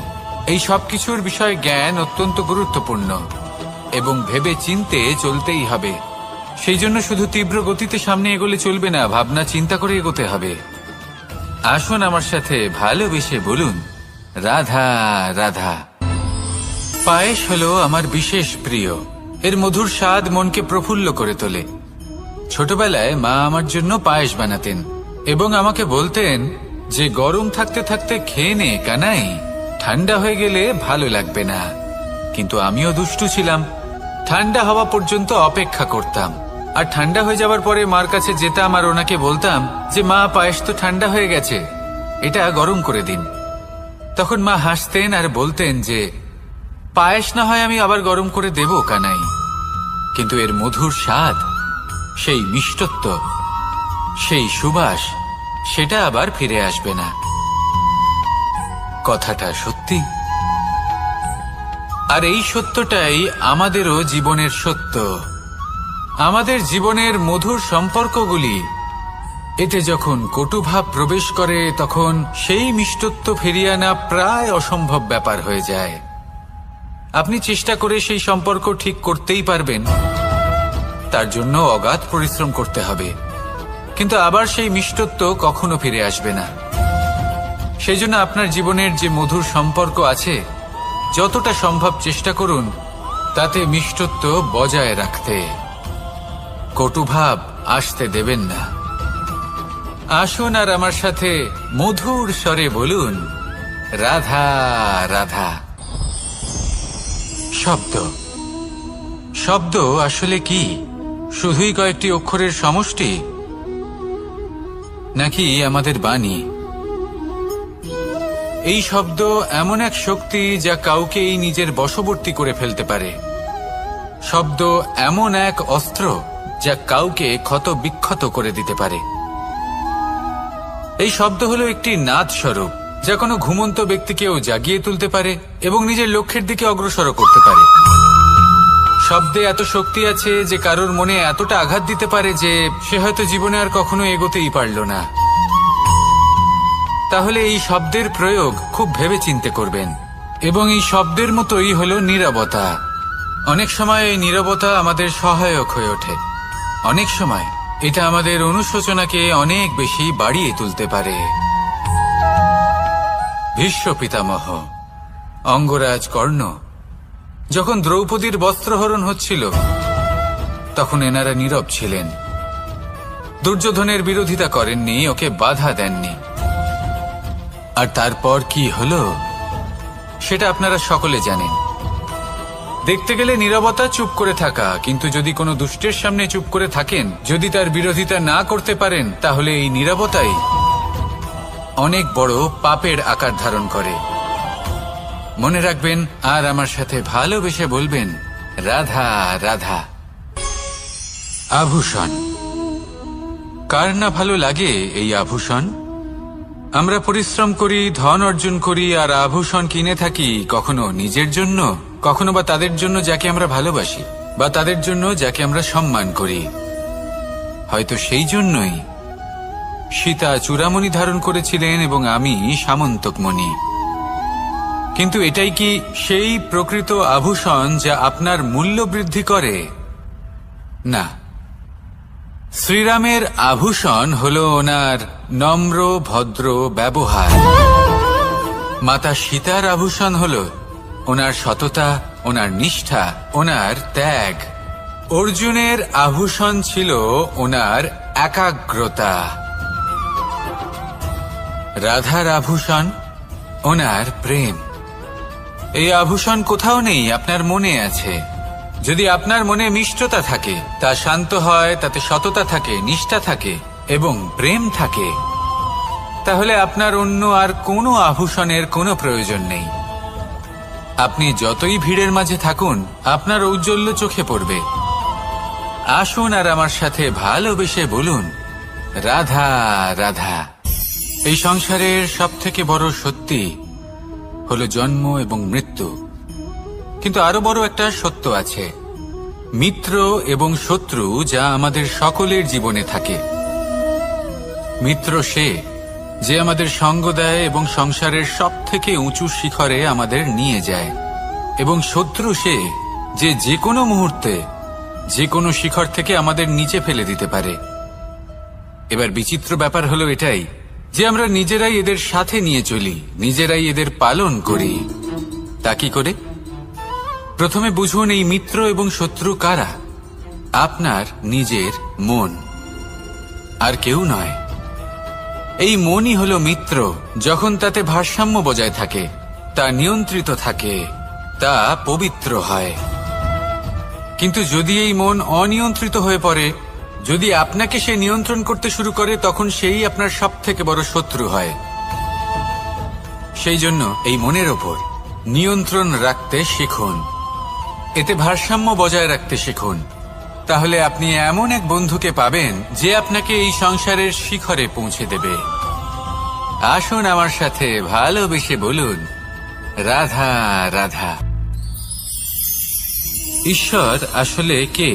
এই সব কিছুর বিষয়ে জ্ঞান অত্যন্ত গুরুত্বপূর্ণ এবং ভেবে চিন্তে চলতেই হবে। সেই জন্য শুধু তীব্র গতিতে সামনে এগোলে চলবে না, ভাবনা চিন্তা করে এগোতে হবে। আসুন আমার সাথে ভালোবেসে বলুন, রাধা রাধা। পায়েস হলো আমার বিশেষ প্রিয়। এর মধুর স্বাদ মনকে প্রফুল্ল করে তোলে। ছোটবেলায় মা আমার জন্য পায়েস বানাতেন এবং আমাকে বলতেন যে গরম থাকতে থাকতে খেয়ে নে কানাই, ঠান্ডা হয়ে গেলে ভালো লাগবে না। কিন্তু আমিও দুষ্টু ছিলাম, ঠান্ডা হওয়া পর্যন্ত অপেক্ষা করতাম, আর ঠান্ডা হয়ে যাওয়ার পরে মার কাছে যেতাম আর ওনাকে বলতাম যে মা, পায়েস তো ঠান্ডা হয়ে গেছে, এটা গরম করে দিন। তখন মা হাসতেন আর বলতেন যে পায়েস না হয় আমি আবার গরম করে দেব কানাই, কিন্তু এর মধুর স্বাদ, সেই মিষ্টত্ব, সেই সুবাস সেটা আবার ফিরে আসবে না। কথাটা সত্যি। আর এই সত্যটাই আমাদেরও জীবনের সত্য। আমাদের জীবনের মধুর সম্পর্কগুলি এতে যখন কটুভাব প্রবেশ করে তখন সেই মিষ্টত্ব ফিরিয়ে আনা প্রায় অসম্ভব ব্যাপার হয়ে যায়। আপনি চেষ্টা করে সেই সম্পর্ক ঠিক করতেই পারবেন, তার জন্য অগাধ পরিশ্রম করতে হবে, কিন্তু আবার সেই মিষ্টত্ব কখনো ফিরে আসবে না। সেই জন্য আপনার জীবনের যে মধুর সম্পর্ক আছে যতটা সম্ভব চেষ্টা করুন তাতে মিষ্টত্ব বজায় রাখতে। কটুভাব আসতে দেবেন না। আসুন আর আমার সাথে মধুর স্বরে বলুন, রাধা রাধা। শব্দ শব্দ আসলে কি? শুধুই কয়েকটি অক্ষরের সমষ্টি, নাকি আমাদের বাণী? এই শব্দ এমন এক শক্তি যা কাউকে এই নিজের বশবর্তী করে ফেলতে পারে। শব্দ এমন এক অস্ত্র যা কাউকে ক্ষত বিক্ষত করে দিতে পারে। এই শব্দ হলো একটি নাদ স্বরূপ যা কোনো ঘুমন্ত ব্যক্তিকেও জাগিয়ে তুলতে পারে এবং নিজের লক্ষ্যের দিকে অগ্রসর করতে পারে। শব্দে এত শক্তি আছে যে কারোর মনে এতটা আঘাত দিতে পারে যে সে হয়তো জীবনে আর কখনো এগোতেই পারল না। তাহলে এই শব্দের প্রয়োগ খুব ভেবে চিন্তে করবেন। এবং এই শব্দের মতোই হলো নীরবতা। অনেক সময় এই নীরবতা আমাদের সহায়ক হয়ে ওঠে। অনেক সময় এটা আমাদের অনুশোচনাকে অনেক বেশি বাড়িয়ে তুলতে পারে। ভীষ্ম পিতামহ, অঙ্গরাজ কর্ণ যখন দ্রৌপদীর বস্ত্রহরণ হচ্ছিল তখন এনারা নীরব ছিলেন। দুর্যোধনের বিরোধিতা করেননি, ওকে বাধা দেননি। আর তারপর কি হলো সেটা আপনারা সকলে জানেন। দেখতে গেলে নীরবতা চুপ করে থাকা, কিন্তু যদি কোনো দুষ্টের সামনে চুপ করে থাকেন, যদি তার বিরোধিতা না করতে পারেন, তাহলে এই নীরবতাই অনেক বড় পাপের আকার ধারণ করে। মনে রাখবেন আর আমার সাথে ভালোবেসে বলবেন, রাধা রাধা। আভূষণ। কার না ভালো লাগে এই আভূষণ? আমরা পরিশ্রম করি, ধন অর্জন করি আর আভূষণ কিনে থাকি, কখনো নিজের জন্য, কখনো বা তাদের জন্য যাকে আমরা ভালোবাসি, বা তাদের জন্য যাকে আমরা সম্মান করি। হয়তো সেই জন্যই সীতা চূড়ামণি ধারণ করেছিলেন এবং আমি সামন্তকমণি। কিন্তু এটাই কি সেই প্রকৃত আভূষণ যা আপনার মূল্য বৃদ্ধি করে? না। শ্রীরামের আভূষণ হলো ওনার নম্র ভদ্র ব্যবহার। মাতা সীতার আভূষণ হলো ওনার সততা, ওনার নিষ্ঠা, ওনার ত্যাগ। অর্জুনের আভূষণ ছিল ওনার একাগ্রতা। রাধার আভূষণ ওনার প্রেম। এই আভূষণ কোথাও নেই, আপনার মনে আছে। যদি আপনার মনে মিষ্টতা থাকে, তা শান্ত হয়, তাতে সততা থাকে, নিষ্ঠা থাকে এবং প্রেম থাকে, তাহলে আপনার অন্য আর কোনো আভূষণের কোনো প্রয়োজন নেই। আপনি যতই ভিড়ের মাঝে থাকুন, আপনার ঔজ্জ্বল্য চোখে পড়বে। আসুন আর আমার সাথে ভালোবেসে বলুন, রাধা রাধা। এই সংসারের সবথেকে বড় সত্যি হলো জন্ম এবং মৃত্যু, কিন্তু আরো বড় একটা সত্য আছে, মিত্র এবং শত্রু, যা আমাদের সকলের জীবনে থাকে। মিত্র সে যে আমাদের সঙ্গ দেয় এবং সংসারের সবথেকে উঁচু শিখরে আমাদের নিয়ে যায়, এবং শত্রু সে যে যে কোনো মুহূর্তে যে কোনো শিখর থেকে আমাদের নিচে ফেলে দিতে পারে। এবার বিচিত্র ব্যাপার হলো এটাই যে আমরা নিজেরাই এদের সাথে নিয়ে চলি, নিজেরাই এদের পালন করি। তা কি করে? প্রথমে বুঝুন এই মিত্র এবং শত্রু কারা। আপনার নিজের মন, আর কেউ নয়। এই মনই হলো মিত্র যখন তাতে ভারসাম্য বজায় থাকে, তা নিয়ন্ত্রিত থাকে, তা পবিত্র হয়। কিন্তু যদি এই মন অনিয়ন্ত্রিত হয়ে পড়ে, যদি আপনাকে সে নিয়ন্ত্রণ করতে শুরু করে, তখন সেই আপনার সবথেকে বড় শত্রু হয়। সেই জন্য এই মনের ওপর নিয়ন্ত্রণ রাখতে শিখুন, এতে ভারসাম্য বজায় রাখতে শিখুন, তাহলে আপনি এমন এক বন্ধুকে পাবেন যে আপনাকে এই সংসারের শিখরে পৌঁছে দেবে। আসুন আমার সাথে ভালোবেসে বলুন, রাধা রাধা। ঈশ্বর আসলে কে?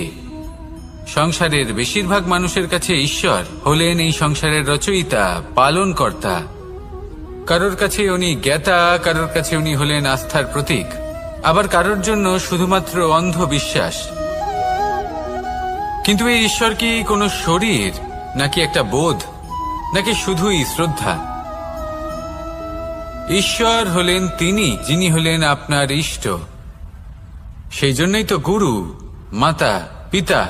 সংসারের বেশিরভাগ মানুষের কাছে ঈশ্বর হলেন এই সংসারের রচয়িতা, পালনকর্তা। কারোর কাছে উনি জ্ঞাতা, কারোর কাছে উনি হলেন আস্থার প্রতীক, আবার কারোর জন্য শুধুমাত্র অন্ধ বিশ্বাস। কিন্তু এই ঈশ্বর কি কোনো শরীর, নাকি একটা বোধ, নাকি শুধুই শ্রদ্ধা? ঈশ্বর হলেন তিনি যিনি হলেন আপনার ইষ্ট। সেই জন্যই তো গুরু, মাতা, পিতা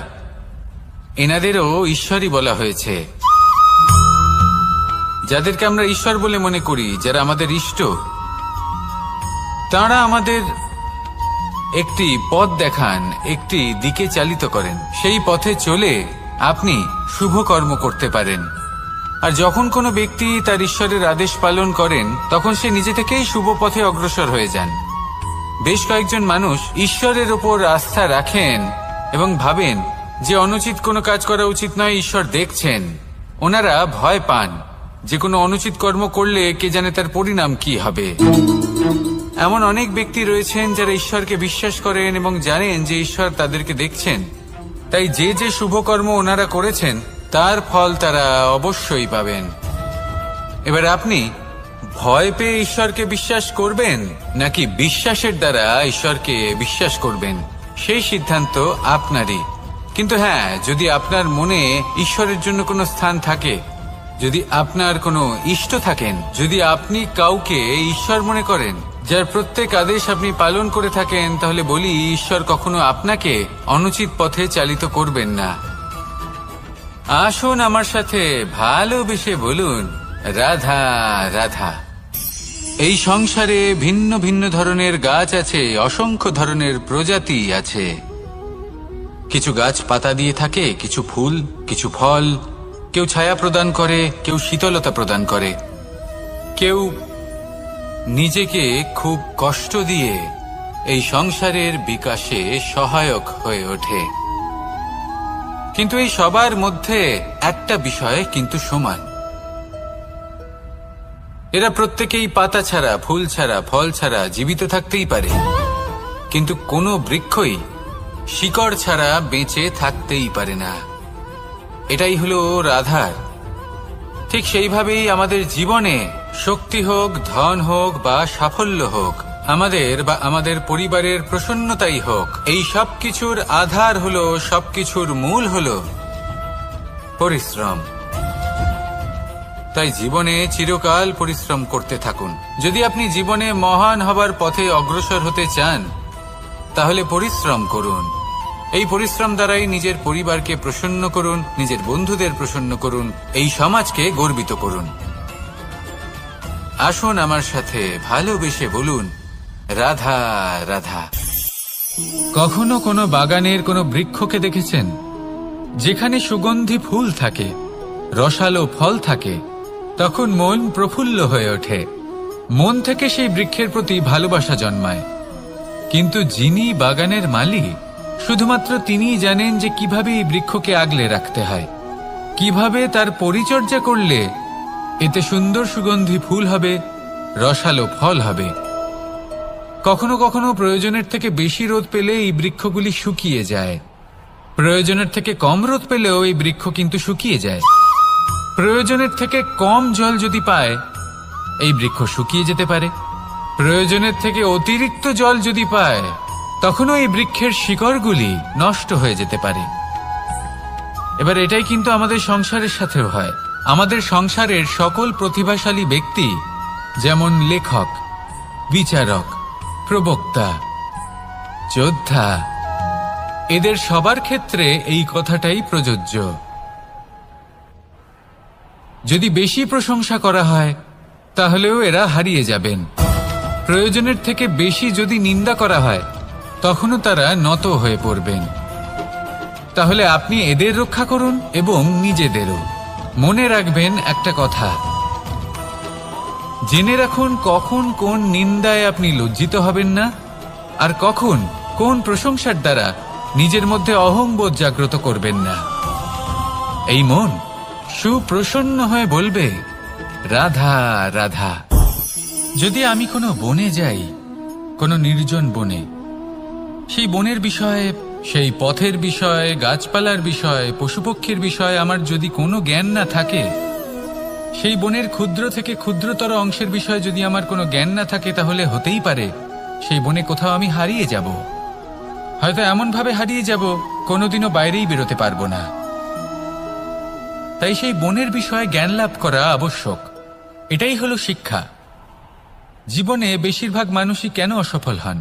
এনাদেরও ঈশ্বরই বলা হয়েছে। যাদেরকে আমরা ঈশ্বর বলে মনে করি, যারা আমাদের ইষ্ট, তারা আমাদের একটি পথ দেখান, একটি দিকে চালিত করেন। সেই পথে চলে আপনি শুভ কর্ম করতে পারেন। আর যখন কোনো ব্যক্তি তার ঈশ্বরের আদেশ পালন করেন, তখন সে নিজে থেকেই শুভ পথে অগ্রসর হয়ে যান। বেশ কয়েকজন মানুষ ঈশ্বরের ওপর আস্থা রাখেন এবং ভাবেন যে অনুচিত কোনো কাজ করা উচিত নয়, ঈশ্বর দেখছেন। ওনারা ভয় পান যে কোনো অনুচিত কর্ম করলে কে জানে তার পরিণাম কি হবে। এমন অনেক ব্যক্তি রয়েছেন যারা ঈশ্বরকে বিশ্বাস করেন এবং জানেন যে ঈশ্বর তাদেরকে দেখছেন। তাই যে যে শুভ কর্ম ওনারা করেছেন তার ফল তারা অবশ্যই পাবেন। এবার আপনি ভয় পেয়ে ঈশ্বরকে বিশ্বাস করবেন, নাকি বিশ্বাসের দ্বারা ঈশ্বরকে বিশ্বাস করবেন, সেই সিদ্ধান্ত আপনারই। কিন্তু হ্যাঁ, যদি আপনার মনে ঈশ্বরের জন্য কোনো স্থান থাকে, যদি আপনার কোনো ইষ্ট থাকেন, যদি আপনি কাউকে ঈশ্বর মনে করেন, যার প্রত্যেক আদেশ আপনি পালন করে থাকেন, তাহলে বলি ঈশ্বর কখনো আপনাকে অনুচিত পথে চালিত করবেন না। আসুন আমার সাথে ভালোবেসে বলুন, রাধা রাধা। এই সংসারে ভিন্ন ভিন্ন ধরনের গাছ আছে, অসংখ্য ধরনের প্রজাতি আছে। কিছু গাছ পাতা দিয়ে থাকে, কিছু ফুল, কিছু ফল। কেউ ছায়া প্রদান করে, কেউ শীতলতা প্রদান করে, কেউ নিজেকে খুব কষ্ট দিয়ে এই সংসারের বিকাশে সহায়ক হয়ে ওঠে। কিন্তু এই সবার মধ্যে একটা বিষয় কিন্তু সমান। এরা প্রত্যেকেই পাতা ছাড়া, ফুল ছাড়া, ফল ছাড়া জীবিত থাকতেই পারে, কিন্তু কোনো বৃক্ষই শিকড় ছাড়া বেঁচে থাকতেই পারে না। এটাই হলো রাধার। ঠিক সেইভাবেই আমাদের জীবনে শক্তি হোক, ধন হোক বা সাফল্য হোক, আমাদের বা আমাদের পরিবারের প্রসন্নতাই হোক, এই সব কিছুর আধার হলো, সবকিছুর মূল হলো পরিশ্রম। তাই জীবনে চিরকাল পরিশ্রম করতে থাকুন। যদি আপনি জীবনে মহান হবার পথে অগ্রসর হতে চান, তাহলে পরিশ্রম করুন। এই পরিশ্রম দ্বারাই নিজের পরিবারকে প্রসন্ন করুন, নিজের বন্ধুদের প্রসন্ন করুন, এই সমাজকে গর্বিত করুন। আসুন আমার সাথে ভালোবেসে বলুন, রাধা রাধা। কখনো কোনো বাগানের কোনো বৃক্ষকে দেখেছেন যেখানে সুগন্ধি ফুল থাকে, রসালো ফল থাকে? তখন মন প্রফুল্ল হয়ে ওঠে, মন থেকে সেই বৃক্ষের প্রতি ভালোবাসা জন্মায়। কিন্তু যিনি বাগানের মালিক, শুধুমাত্র তিনিই জানেন যে কিভাবে এই বৃক্ষকে আগলে রাখতে হয়, কিভাবে তার পরিচর্যা করলে এতে সুন্দর সুগন্ধি ফুল হবে, রসালো ফল হবে। কখনো কখনো প্রয়োজনের থেকে বেশি রোদ পেলে এই বৃক্ষগুলি শুকিয়ে যায়, প্রয়োজনের থেকে কম রোদ পেলেও এই বৃক্ষ কিন্তু শুকিয়ে যায়। প্রয়োজনের থেকে কম জল যদি পায়, এই বৃক্ষ শুকিয়ে যেতে পারে। প্রয়োজনের থেকে অতিরিক্ত জল যদি পায়, তখনও এই বৃক্ষের শিকড়গুলি নষ্ট হয়ে যেতে পারে। এবার এটাই কিন্তু আমাদের সংসারের সাথেও হয়। আমাদের সংসারের সকল প্রতিভাশালী ব্যক্তি, যেমন লেখক, বিচারক, প্রবক্তা, যোদ্ধা, এদের সবার ক্ষেত্রে এই কথাটাই প্রযোজ্য। যদি বেশি প্রশংসা করা হয়, তাহলেও এরা হারিয়ে যাবেন। প্রয়োজনের থেকে বেশি যদি নিন্দা করা হয়, তখনও তারা নত হয়ে পড়বেন। তাহলে আপনি এদের রক্ষা করুন এবং নিজেদেরও। মনে রাখবেন একটা কথা, জেনে রাখুন কখন কোন নিন্দায় আপনি লজ্জিত হবেন না, আর কখন কোন প্রশংসার দ্বারা নিজের মধ্যে অহংবোধ জাগ্রত করবেন না। এই মন সুপ্রসন্ন হয়ে বলবে, রাধা রাধা। যদি আমি কোনো বনে যাই, কোনো নির্জন বনে, সেই বনের বিষয়ে, সেই পথের বিষয়ে, গাছপালার বিষয়ে, পশুপক্ষীর বিষয়ে আমার যদি কোনো জ্ঞান না থাকে, সেই বনের ক্ষুদ্র থেকে ক্ষুদ্রতর অংশের বিষয়ে যদি আমার কোনো জ্ঞান না থাকে, তাহলে হতেই পারে সেই বনে কোথাও আমি হারিয়ে যাব। হয়তো এমনভাবে হারিয়ে যাব কোনোদিনও বাইরেই বেরোতে পারবো না। তাই সেই বনের বিষয়ে জ্ঞান লাভ করা আবশ্যক। এটাই হলো শিক্ষা। জীবনে বেশিরভাগ মানুষই কেন অসফল হন?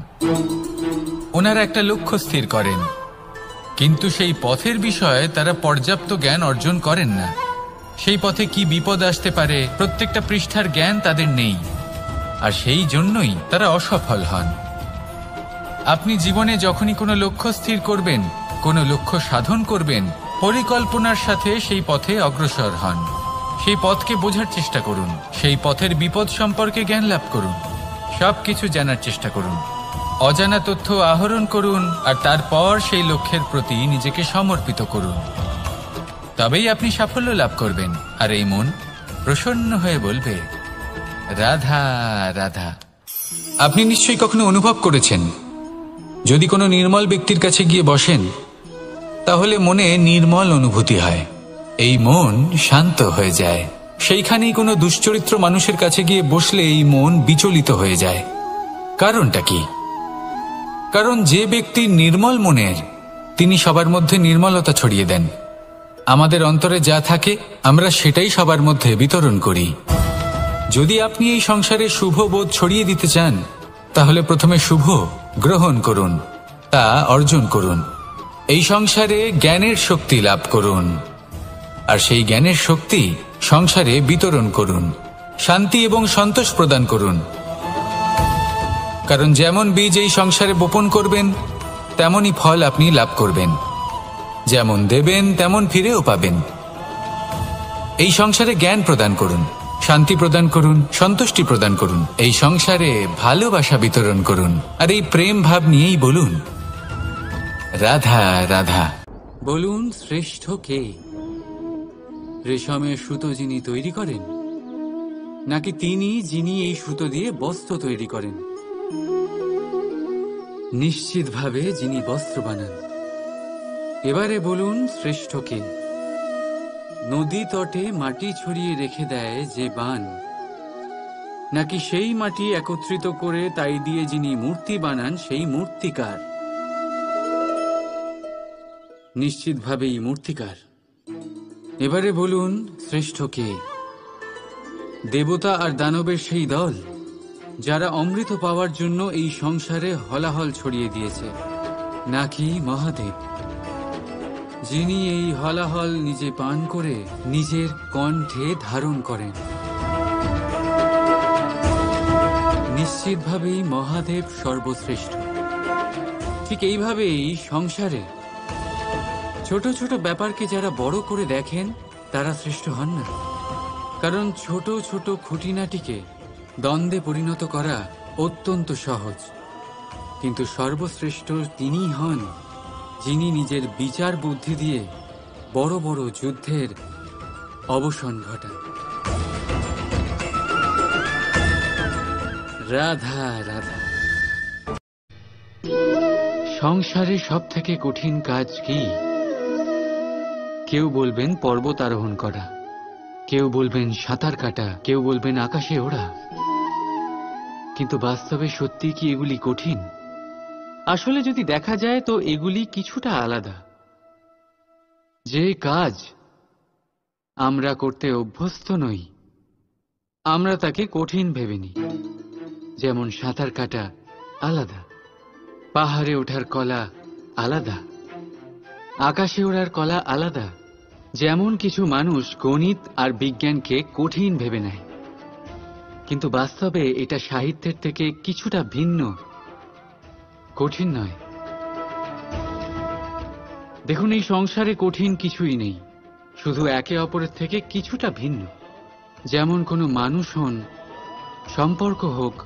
ওনারা একটা লক্ষ্য স্থির করেন, কিন্তু সেই পথের বিষয়ে তারা পর্যাপ্ত জ্ঞান অর্জন করেন না। সেই পথে কি বিপদ আসতে পারে প্রত্যেকটা পৃষ্ঠার জ্ঞান তাদের নেই, আর সেই জন্যই তারা অসফল হন। আপনি জীবনে যখনই কোনো লক্ষ্য স্থির করবেন, কোনো লক্ষ্য সাধন করবেন, পরিকল্পনার সাথে সেই পথে অগ্রসর হন। সেই পথকে বোঝার চেষ্টা করুন, সেই পথের বিপদ সম্পর্কে জ্ঞান লাভ করুন, সবকিছু জানার চেষ্টা করুন, অজানা তথ্য আহরণ করুন, আর তারপর সেই লক্ষ্যের প্রতি নিজেকে সমর্পিত করুন। তবেই আপনি সাফল্য লাভ করবেন। আর এই মন প্রসন্ন হয়ে বলবে, রাধা রাধা। আপনি নিশ্চয়ই কখনো অনুভব করেছেন, যদি কোনো নির্মল ব্যক্তির কাছে গিয়ে বসেন, তাহলে মনে নির্মল অনুভূতি হয়, এই মন শান্ত হয়ে যায়। সেইখানেই কোনো দুশ্চরিত্র মানুষের কাছে গিয়ে বসলে এই মন বিচলিত হয়ে যায়। কারণটা কি? কারণ যে ব্যক্তি নির্মল মনের, তিনি সবার মধ্যে নির্মলতা ছড়িয়ে দেন। আমাদের অন্তরে যা থাকে আমরা সেটাই সবার মধ্যে বিতরণ করি। যদি আপনি এই সংসারে শুভ বোধ ছড়িয়ে দিতে চান, তাহলে প্রথমে শুভ গ্রহণ করুন, তা অর্জন করুন। এই সংসারে জ্ঞানের শক্তি লাভ করুন, আর সেই জ্ঞানের শক্তি সংসারে বিতরণ করুন। শান্তি এবং সন্তোষ প্রদান করুন। কারণ যেমন বীজ এই সংসারে বপন করবেন, তেমনই ফল আপনি লাভ করবেন। যেমন দেবেন তেমন ফিরেও পাবেন। এই সংসারে জ্ঞান প্রদান করুন, শান্তি প্রদান করুন, সন্তুষ্টি প্রদান করুন। এই সংসারে ভালোবাসা বিতরণ করুন, আর এই প্রেম ভাব নিয়েই বলুন, রাধা রাধা। বলুন, শ্রেষ্ঠ কে? রেশমের সুতো যিনি তৈরি করেন, নাকি তিনি যিনি এই সুতো দিয়ে বস্ত্র তৈরি করেন? নিশ্চিতভাবে যিনি বস্ত্র বানান। এবারে বলুন, শ্রেষ্ঠ কে? নদী তটে মাটি ছড়িয়ে রেখে দেয় যে বান, নাকি সেই মাটি একত্রিত করে তাই দিয়ে যিনি মূর্তি বানান সেই মূর্তিকার? নিশ্চিতভাবেই মূর্তিকার। এবারে বলুন, শ্রেষ্ঠ কে? দেবতা আর দানবের সেই দল, যারা অমৃত পাওয়ার জন্য এই সংসারে হলাহল ছড়িয়ে দিয়েছে, নাকি মহাদেব, যিনি এই হলাহল নিজে পান করে নিজের কণ্ঠে ধারণ করেন? নিশ্চিতভাবেই মহাদেব সর্বশ্রেষ্ঠ। ঠিক এইভাবেই সংসারে ছোট ছোট ব্যাপারকে যারা বড় করে দেখেন, তারা শ্রেষ্ঠ হন না। কারণ ছোট ছোট খুঁটিনাটিকে দ্বন্দ্বে পরিণত করা অত্যন্ত সহজ, কিন্তু সর্বশ্রেষ্ঠ তিনিই হন যিনি নিজের বিচার বুদ্ধি দিয়ে বড় বড় যুদ্ধের অবসান ঘটান। রাধা রাধা। সংসারে সব থেকে কঠিন কাজ কি? কেউ বলবেন পর্বত আরোহণ করা, কেউ বলবেন সাঁতার কাটা, কেউ বলবেন আকাশে ওড়া। কিন্তু বাস্তবে সত্যি কি এগুলি কঠিন? আসলে যদি দেখা যায় তো এগুলি কিছুটা আলাদা। যে কাজ আমরা করতে অভ্যস্ত নই, আমরা তাকে কঠিন ভেবে নিই। যেমন সাঁতার কাটা আলাদা, পাহাড়ে ওঠার কলা আলাদা, আকাশে ওড়ার কলা আলাদা। যেমন কিছু মানুষ গণিত আর বিজ্ঞানকে কঠিন ভেবে নেয়, কিন্তু বাস্তবে এটা সাহিত্যের থেকে কিছুটা ভিন্ন, কঠিন নয়। দেখুন, এই সংসারে কঠিন কিছুই নেই, শুধু একে অপরের থেকে কিছুটা ভিন্ন। যেমন কোনো মানুষ হন, সম্পর্ক হোক,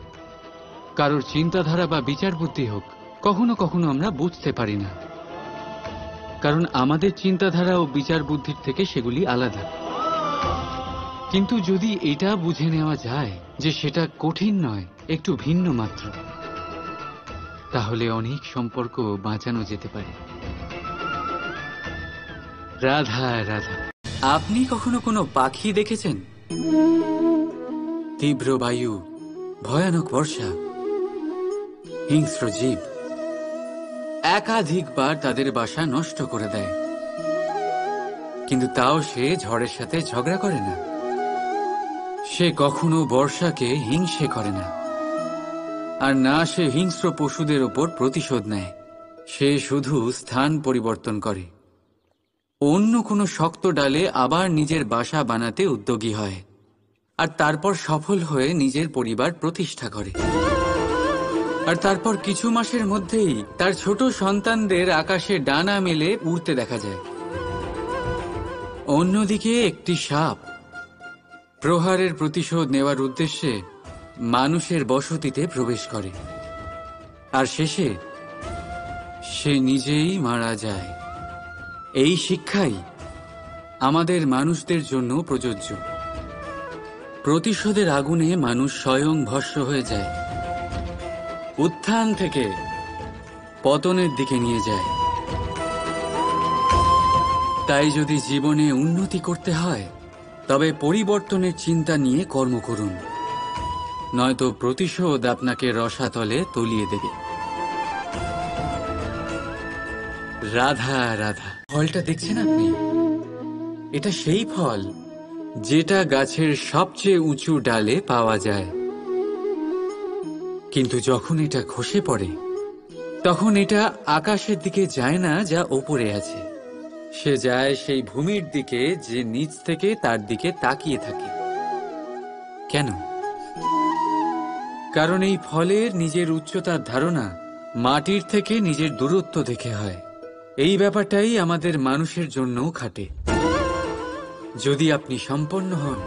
কারোর চিন্তাধারা বা বিচার বুদ্ধি হোক, কখনো কখনো আমরা বুঝতে পারি না। কারণ আমাদের চিন্তাধারা ও বিচার বুদ্ধির থেকে সেগুলি আলাদা। কিন্তু যদি এটা বুঝে নেওয়া যায় যে সেটা কঠিন নয়, একটু ভিন্ন মাত্র, তাহলে অনেক সম্পর্ক বাঁচানো যেতে পারে। রাধা রাধা। আপনি কখনো কোনো পাখি দেখেছেন? তীব্র বায়ু, ভয়ানক বর্ষা, হিংস্র জীব একাধিকবার তাদের বাসা নষ্ট করে দেয়, কিন্তু তাও সে ঝড়ের সাথে ঝগড়া করে না। সে কখনো বর্ষাকে হিংসে করে না, আর না সে হিংস্র পশুদের ওপর প্রতিশোধ নেয়। সে শুধু স্থান পরিবর্তন করে, অন্য কোনো শক্ত ডালে আবার নিজের বাসা বানাতে উদ্যোগী হয়, আর তারপর সফল হয়ে নিজের পরিবার প্রতিষ্ঠা করে। আর তারপর কিছু মাসের মধ্যেই তার ছোট সন্তানদের আকাশে ডানা মেলে উড়তে দেখা যায়। অন্যদিকে একটি সাপ প্রহারের প্রতিশোধ নেওয়ার উদ্দেশ্যে মানুষের বসতিতে প্রবেশ করে, আর শেষে সে নিজেই মারা যায়। এই শিক্ষাই আমাদের মানুষদের জন্য প্রযোজ্য। প্রতিশোধের আগুনে মানুষ স্বয়ং ভস্ম হয়ে যায়, উত্থান থেকে পতনের দিকে নিয়ে যায়। তাই যদি জীবনে উন্নতি করতে হয়, তবে পরিবর্তনের চিন্তা নিয়ে কর্ম করুন, নয়তো প্রতিশোধ আপনাকে রসাতলে তলিয়ে দেবে। রাধা রাধা। ফলটা দেখছেন আপনি? এটা সেই ফল যেটা গাছের সবচেয়ে উঁচু ডালে পাওয়া যায়, কিন্তু যখন এটা খসে পড়ে তখন এটা আকাশের দিকে যায় না যা ওপরে আছে, সে যায় সেই ভূমির দিকে যে নিচ থেকে তার দিকে তাকিয়ে থাকে। কেন? কারণ এই ফলের নিজের উচ্চতার ধারণা মাটির থেকে নিজের দূরত্ব দেখে হয়। এই ব্যাপারটাই আমাদের মানুষের জন্যও খাটে। যদি আপনি সম্পন্ন হন,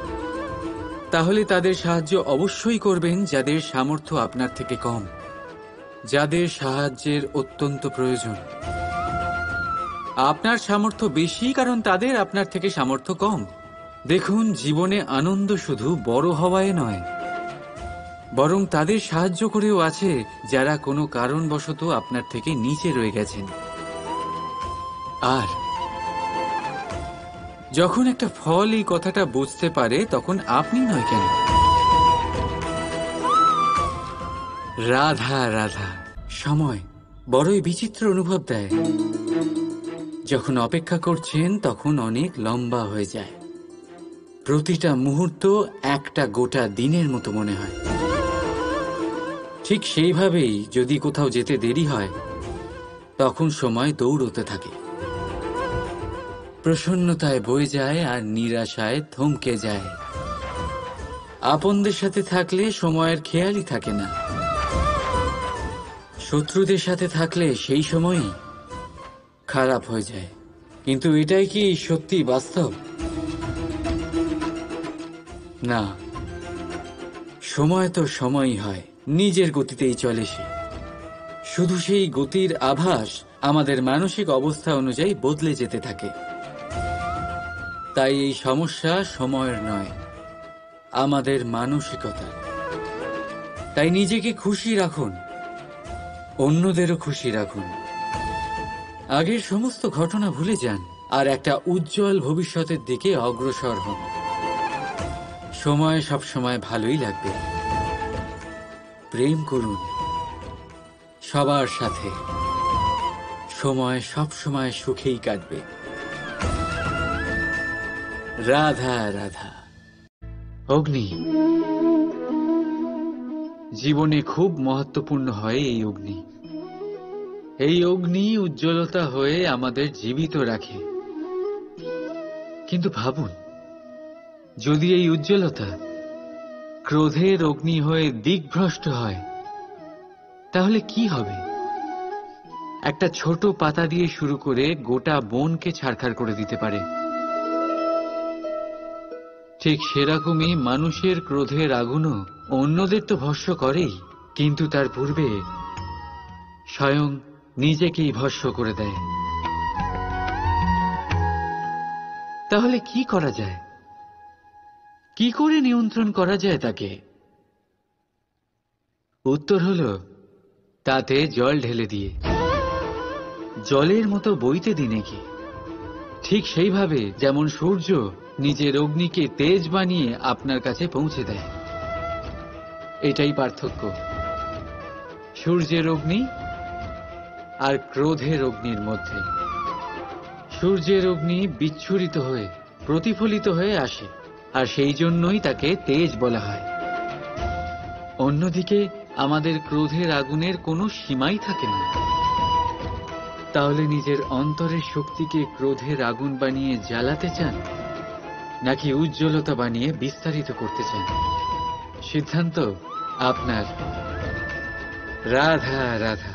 তাহলে তাদের সাহায্য অবশ্যই করবেন যাদের সামর্থ্য আপনার থেকে কম, যাদের সাহায্যের অত্যন্ত প্রয়োজন। আপনার সামর্থ্য বেশি কারণ তাদের আপনার থেকে সামর্থ্য কম। দেখুন, জীবনে আনন্দ শুধু বড় হওয়ায় নয়, বরং তাদের সাহায্য করেও আছে যারা কোনো কারণবশত আপনার থেকে নিচে রয়ে গেছেন। আর যখন একটা ফল এই কথাটা বুঝতে পারে, তখন আপনি নয় কেন? রাধা রাধা। সময় বড়ই বিচিত্র অনুভব দেয়। যখন অপেক্ষা করছেন তখন অনেক লম্বা হয়ে যায়। প্রতিটা মুহূর্ত একটা গোটা দিনের মতো মনে হয়। ঠিক সেইভাবেই যদি কোথাও যেতে দেরি হয়, তখন সময় দৌড়তে থাকে। প্রসন্নতায় বয়ে যায় আর নিরাশায় থমকে যায়। আপনদের সাথে থাকলে সময়ের খেয়ালই থাকে না, শত্রুদের সাথে থাকলে সেই সময়ই খারাপ হয়ে যায়। কিন্তু এটাই কি সত্যি বাস্তব? না, সময় তো সময়ই হয়, নিজের গতিতেই চলে সে। শুধু সেই গতির আভাস আমাদের মানসিক অবস্থা অনুযায়ী বদলে যেতে থাকে। তাই এই সমস্যা সময়ের নয়, আমাদের মানসিকতা। তাই নিজেকে খুশি রাখুন, অন্যদেরও খুশি রাখুন। আগের সমস্ত ঘটনা ভুলে যান আর একটা উজ্জ্বল ভবিষ্যতের দিকে অগ্রসর হন। সময় সবসময় ভালোই লাগবে। প্রেম করুন সবার সাথে, সময় সবসময় সুখেই কাটবে। রাধা রাধা। অগ্নি জীবনে খুব মহত্বপূর্ণ হয়। এই অগ্নি উজ্জ্বলতা হয়ে আমাদের জীবিত রাখে। কিন্তু ভাবুন, যদি এই উজ্জ্বলতা ক্রোধের অগ্নি হয়ে দিকভ্রষ্ট হয়, তাহলে কি হবে? একটা ছোট পাতা দিয়ে শুরু করে গোটা বনকে ছারখার করে দিতে পারে। ঠিক সেরকমই মানুষের ক্রোধের আগুনও অন্যদের তো ভস্ম করেই, কিন্তু তার পূর্বে স্বয়ং নিজেকেই ভস্ম করে দেয়। তাহলে কি করা যায়? কি করে নিয়ন্ত্রণ করা যায় তাকে? উত্তর হলো তাতে জল ঢেলে দিয়ে, জলের মতো বইতে দিই নাকি। ঠিক সেইভাবে যেমন সূর্য নিজের অগ্নিকে তেজ বানিয়ে আপনার কাছে পৌঁছে দেয়। এটাই পার্থক্য সূর্যের অগ্নি আর ক্রোধের অগ্নির মধ্যে। সূর্যের অগ্নি বিচ্ছুরিত হয়ে প্রতিফলিত হয়ে আসে, আর সেই জন্যই তাকে তেজ বলা হয়। অন্যদিকে আমাদের ক্রোধের আগুনের কোনো সীমাই থাকে না। তাহলে নিজের অন্তরের শক্তিকে ক্রোধের আগুন বানিয়ে জ্বালাতে চান, নাকি উজ্জ্বলতা বানিয়ে বিস্তারিত করতে চান? সিদ্ধান্ত আপনার। রাধা রাধা।